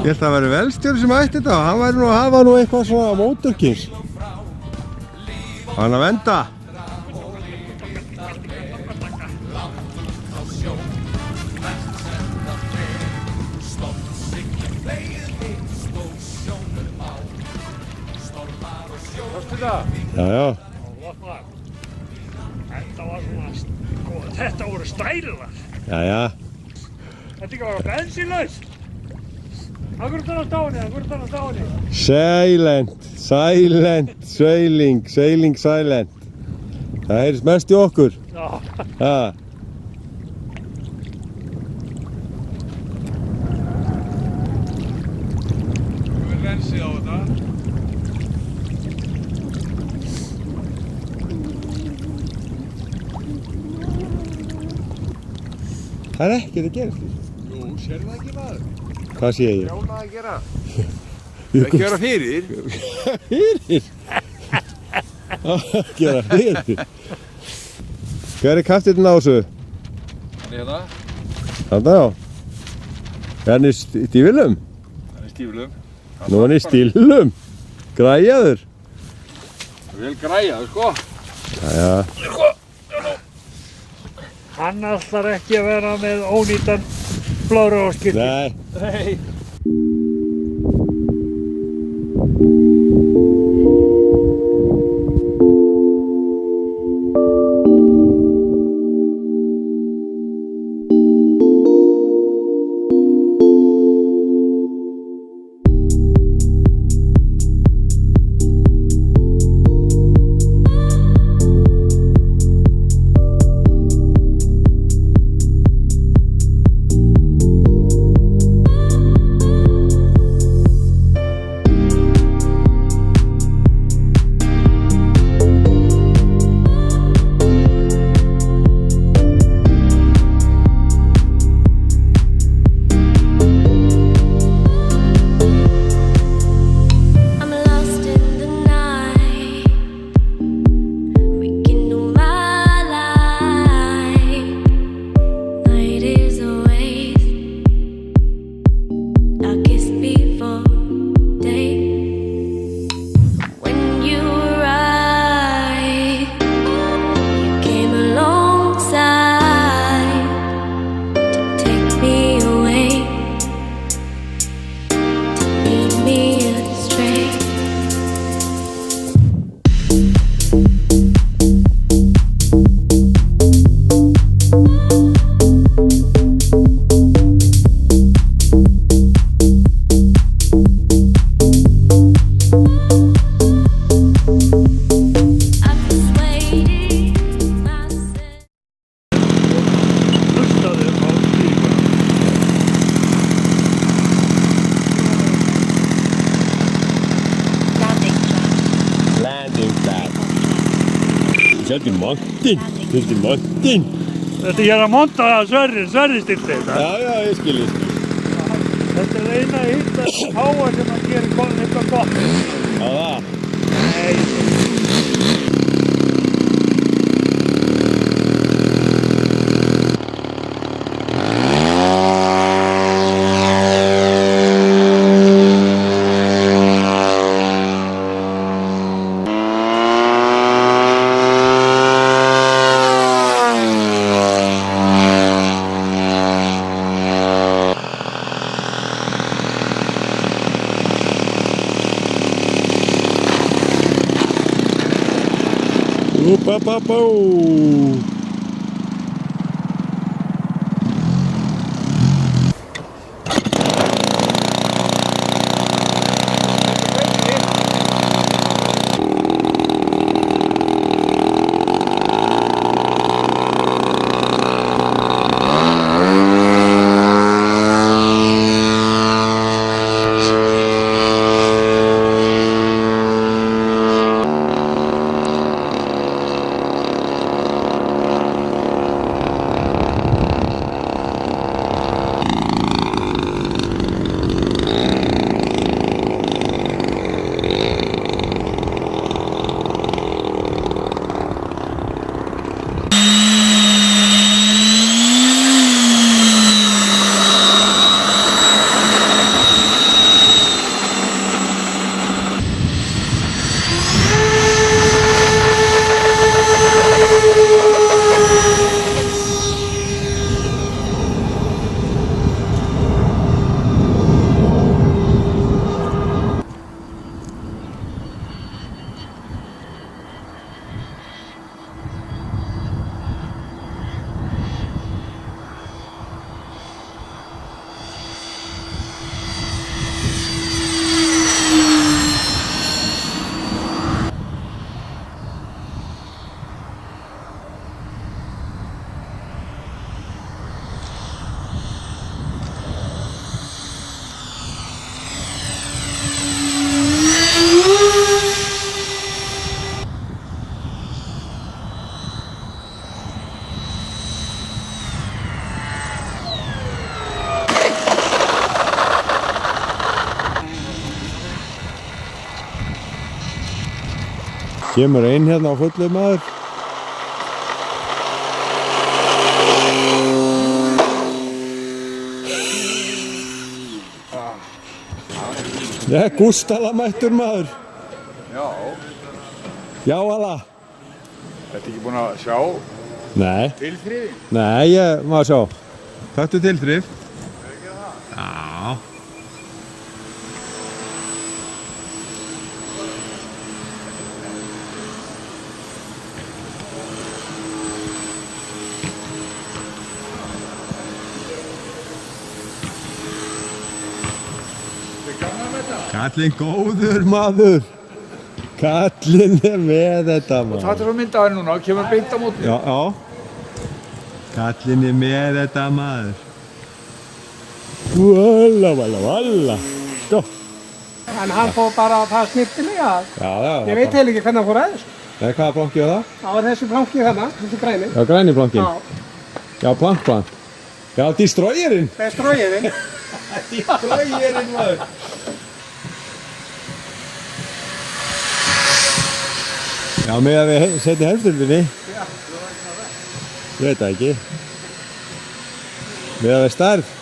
S1: Ég held að það væri velstjóri sem ætti þetta og hann væri nú að hafa nú eitthvað svona mótorkins. Hann að venda. Já.
S5: Þetta voru stælar.
S1: Já.
S5: Þetta ekki var bensínlaust. Akkur er það á stáni?
S1: Silent, sailing silent. Það heyrðist mest í okkur.
S5: Já.
S4: Þú er lensið á þetta.
S1: Það er ekkert að gera því.
S4: Jú, sér það ekki maður.
S1: Hvað sé ég?
S4: Sjána að gera. Ekki vera fyrir.
S1: Fyrir? Gera fyrir? Hver er kaftinn á þessu?
S4: Hann er þetta.
S1: Þarna já. Er hann í stífilum?
S4: Hann er í stífilum.
S1: Nú er hann í stílum. Græjaður.
S4: Vel græjaður sko.
S1: Jæja.
S5: Hann ætlar ekki að vera með ónýtan blóðröðaskipti.
S1: Nei.
S5: Nei.
S1: Þetta er montinn. Þetta er montinn.
S5: Þetta er að monta Sverri styrti þetta.
S1: Já, ég skil.
S5: Þetta er eina að hitta háa sem að gera eitthvað gott.
S1: Já, það?
S5: Nei.
S1: Kemur einn hérna á fullu maður. Gústala mættur maður.
S8: Já.
S1: Já, alla.
S9: Þetta ekki búin að sjá
S1: Nei.
S9: tilþrifin?
S1: Nei, ég má sjá. Taktu tilþrif. Já. Kallinn góður maður. Kallinn er með þetta maður.
S9: Það er svo myndaður núna og kemur beint á móti.
S1: Já, já. Kallinn er með þetta maður. Valla, valla, valla. Sko.
S14: En hann fór bara að það snirtilega.
S1: Já, já.
S14: Ég veit heil ekki hvernig hann fór aðeins.
S1: Nei, hvaða planki var það?
S14: Það var þessi planki þarna, þessi græni.
S1: Já, græni plankin.
S14: Já.
S1: Já, plank. Já, destroyerinn.
S14: Destroyerinn.
S1: Destroyerinn maður. Já, með að við setjum helfturfinni. Ég veit það ekki. Með að við stærð.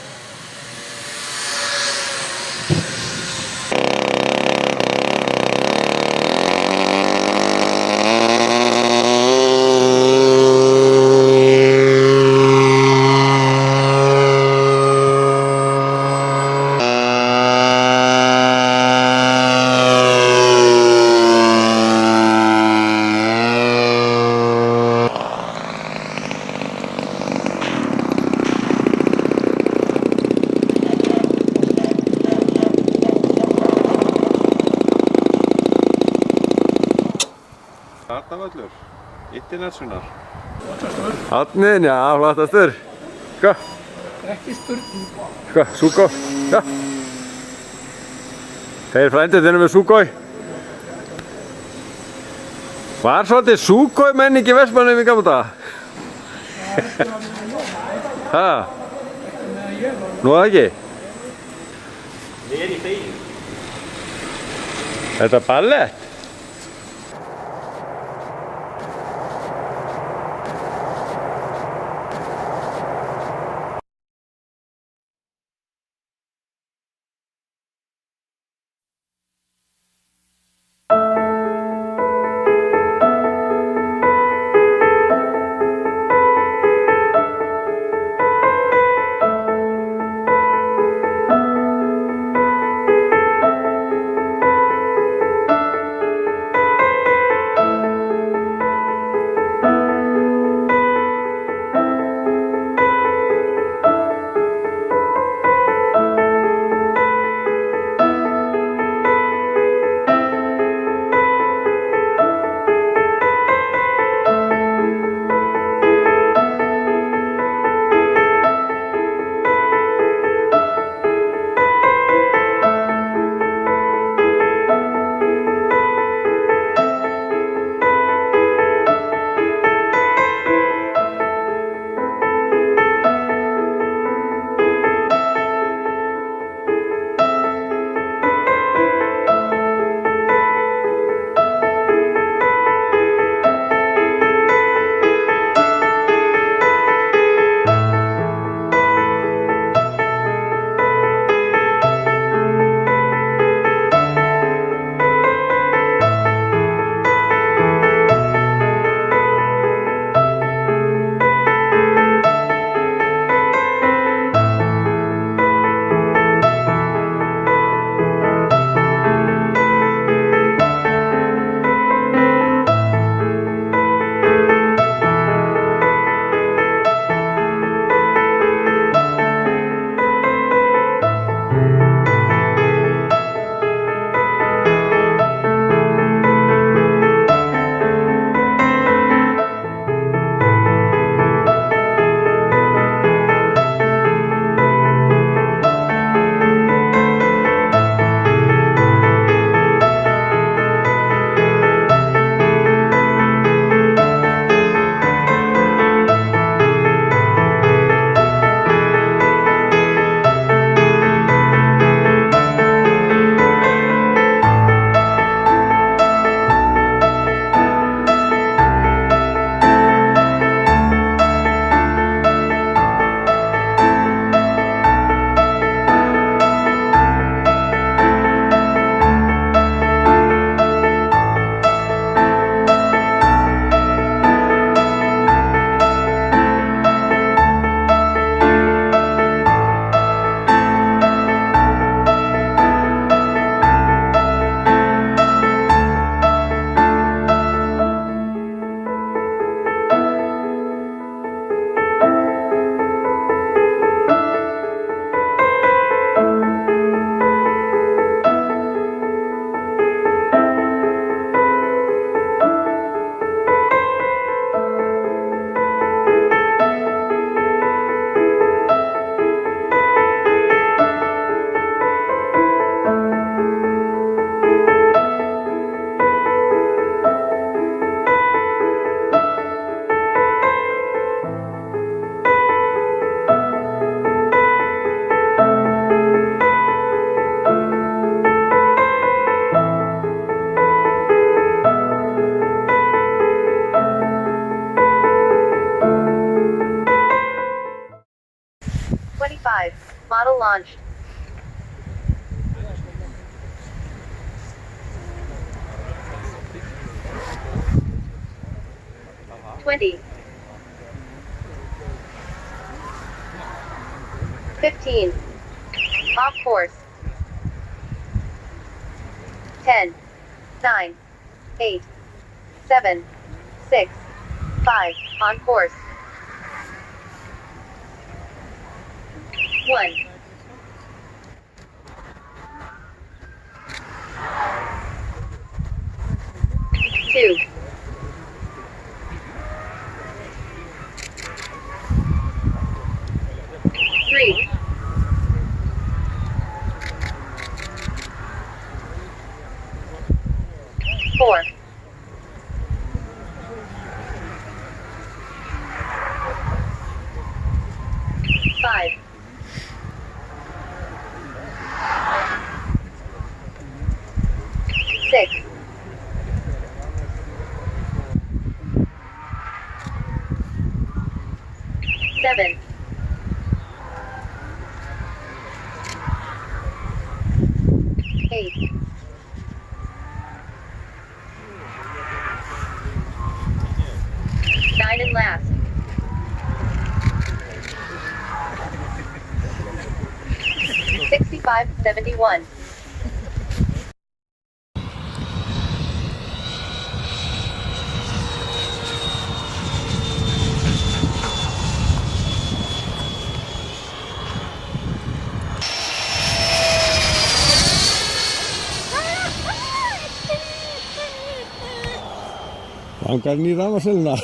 S1: Arnavöllur, international. Átnin, já, flottastur. Sko.
S14: Ekki spurning.
S1: Sko, Súkó. Já. Þeir frændir þinn með Súkói. Var svolítið Súkói menning í Vestmannum í gamla daga? Hæ? Nú það ekki?
S4: Við erum í fegin.
S1: Þetta er ballett.
S15: 5. Model launched. $20. 15. Off course. 10. 9. 8. 7. 6. 5. On course. 1. 2. 3. 4. 5. 6. 7. 8. 9 and last. 65-71.
S1: Langar hann í rafmagnssöluna?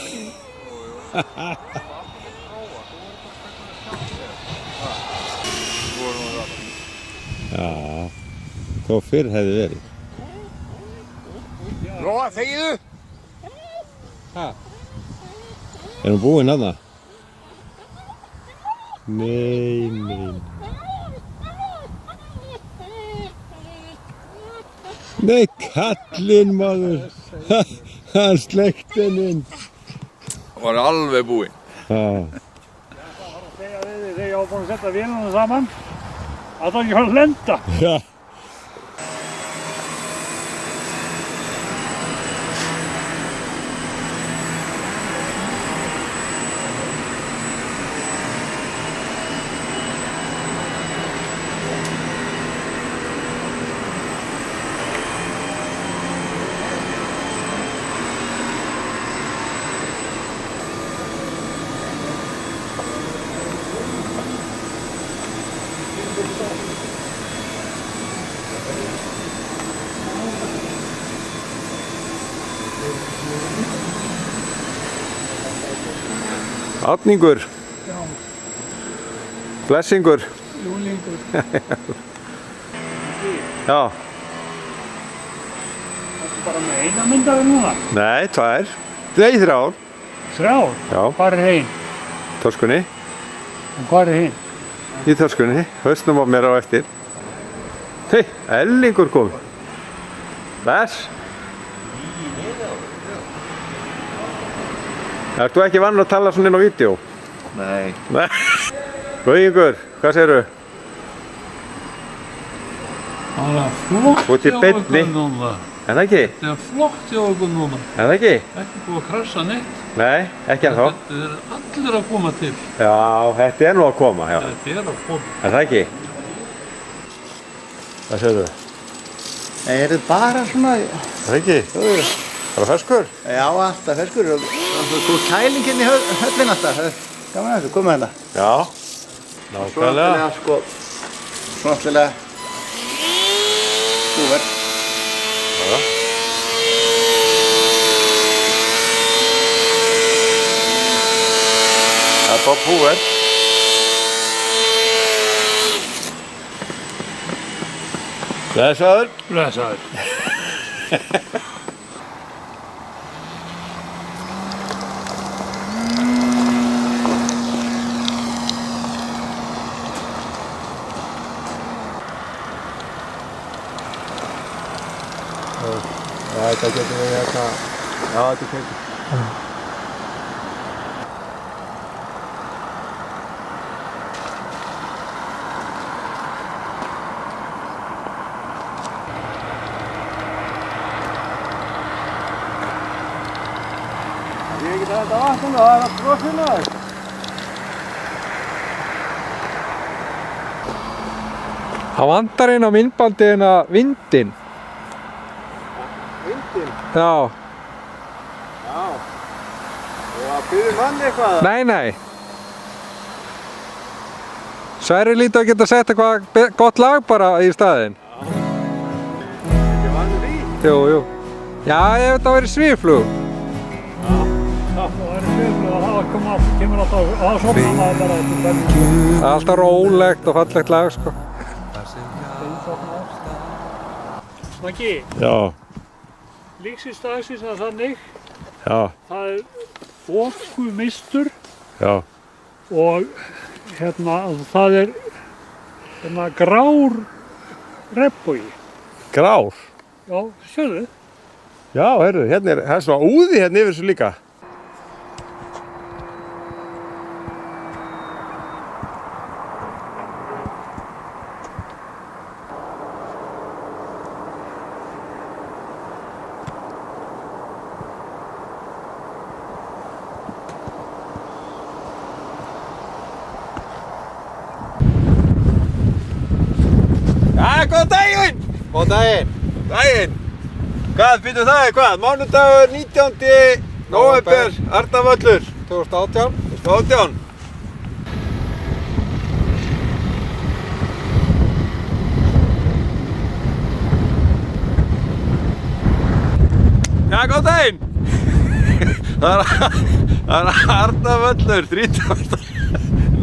S1: Já, þó fyrr hefði verið.
S8: Róa, þegiðu!
S1: Er hún búinn þarna? Nei. Nei, kallinn maður! Hann sleikti henni inn.
S4: Það var alveg búinn.
S1: Já.
S5: Þegar ég var búinn að setja vélunum saman, að það ekki fara að lenda.
S1: Já. Átningur. Blessingur.
S5: Júlingur.
S1: Já.
S5: Ertu bara með eina myndavél núna?
S1: Nei, tvær. Nei, þrjár.
S5: Þrjár?
S1: Já.
S5: Hvar er hinn?
S1: Töskunni.
S5: Og hvar er hinn?
S1: Í töskunni. Hausnum á mér á eftir. Hei, Ellingur kom. Bless. Ert þú ekki vanur að tala svona inn á vídeo?
S7: Nei.
S1: Nei. Gauðingur, hvað segirðu?
S16: Það er flott
S1: Út í
S16: hjá
S1: beinni.
S16: okkur núna.
S1: Er það ekki?
S16: Það er flott hjá okkur núna.
S1: Er það ekki?
S16: Ekki búið að krasa neitt.
S1: Nei, ekki ennþá.
S16: Þetta er allir að koma til.
S1: Já, þetta er nú að koma, já.
S16: Þetta er að koma.
S1: Er það ekki? Hvað segirðu?
S2: Nei, er þetta bara svona...
S1: Er það ekki?
S2: Jú.
S1: Bara ferskur?
S2: Já, alltaf ferskur. Það er kæling hérna í höllin alltaf. Gaman að þessu, komið hérna.
S1: Já, nákvæmlega.
S2: Svo náttúrulega búver.
S1: Já. Það er bara búver. Blessaður.
S5: Blessaður.
S1: Já, þetta getur við hérna. Já, þetta getur.
S2: þetta vatn og það allt frosið maður.
S9: Það vantar inn á myndbandið vindinn.
S1: Vindinn?
S9: Já.
S1: Já. Og að byrja mann eitthvað?
S9: Nei. Sverrir lítið að geta sett eitthvað gott lag bara í staðinn.
S1: Ekki vanur í?
S9: Jú. Já, ef þetta væri svifflug.
S5: Það væri svifflug og það kemur alltaf, og það sopnar maður bara eftir hvernig.
S9: Það er alltaf rólegt og fallegt lag, sko.
S5: Maggi.
S1: Já.
S5: Líksins dagsins að þannig.
S1: Já.
S5: Það er orkumistur.
S1: Já.
S5: Og það er grár regnbogi.
S1: Grár?
S5: Já, sérðu?
S1: Já, heyrðu, það er svona úði hérna yfir þessu líka. Góðan daginn!
S6: Góðan daginn!
S1: Daginn! Hvað, býtum það hvað? Mánudagur 19. nóvember, Arnarvöllur
S6: 2018.
S1: 2018. Já, góðan daginn! Það er Arnarvöllur 30.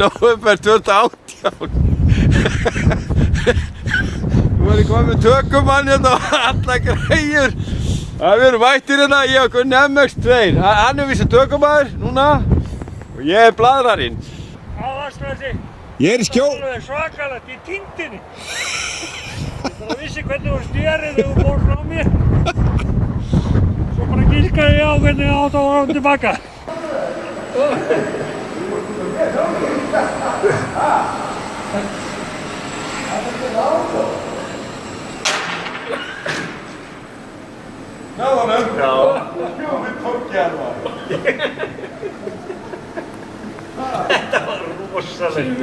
S1: nóvember 2018. Nú er ég komið með tökumann hérna og alla greiður. Við erum mættir hérna, ég og Gunni MX2. Hann er vissi tökumaður núna og ég er bladrarinn.
S5: Ávarsnöðsi.
S1: Ég er í skjól.
S5: Það er svakalegt í tindinni. Það vissi hvernig þú stjærið þegar þú fór frá mér. Svo bara gískaði ég á hvernig ég átt að fara tilbaka.
S1: Náðu honum? Já. Við tók ég hann var.
S5: Þetta var rosalegt.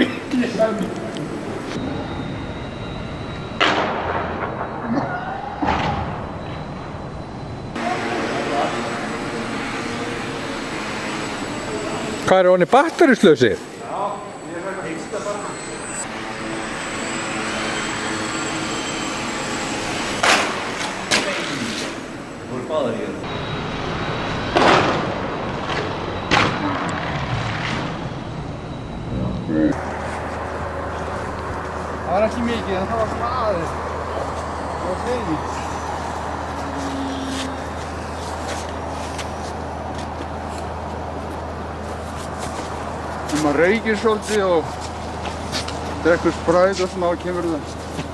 S9: Hvað er honni batterislausir?
S8: Það var ekki mikið, en það var svona aðeins. Það var þeirri. Maður reykir svolítið og drekkur spræt og svona og kemur það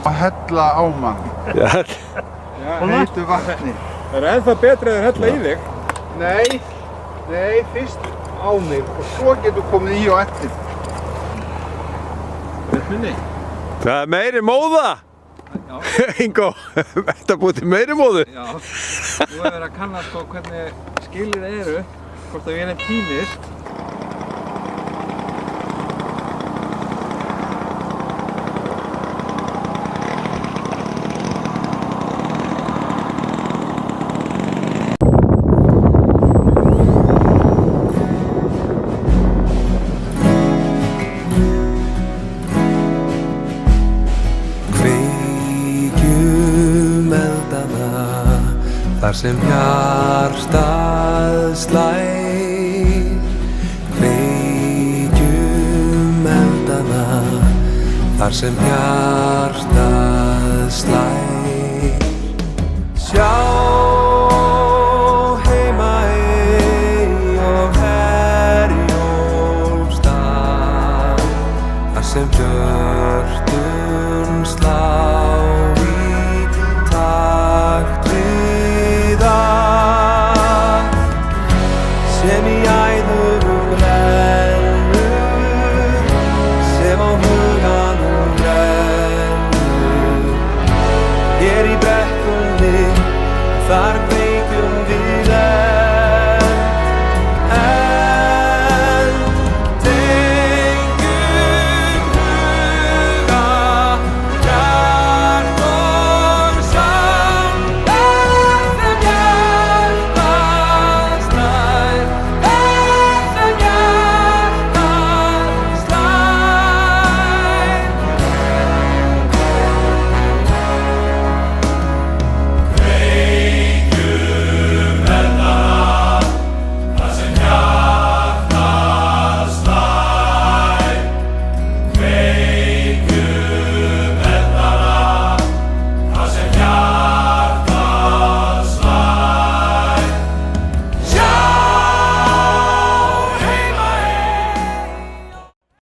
S8: að hella á mann.
S1: Já,
S8: heitu vatni.
S9: Það er ennþá betra að hella í þig.
S8: Nei, fyrst á mig og svo getur komið í á eftir. Minni.
S1: það er meiri móða.
S2: Já.
S1: Ingo, þetta búið til meiri móðu.
S2: Já, nú hefur verið að kanna sko hvernig skilið eru, hvort að vélinn týnist.
S10: Þar sem hjartað slær, kveikjum eldana. Þar sem hjartað slær. Sjá Heimaey og Herjólfsdal. Þar sem hjörtun slær.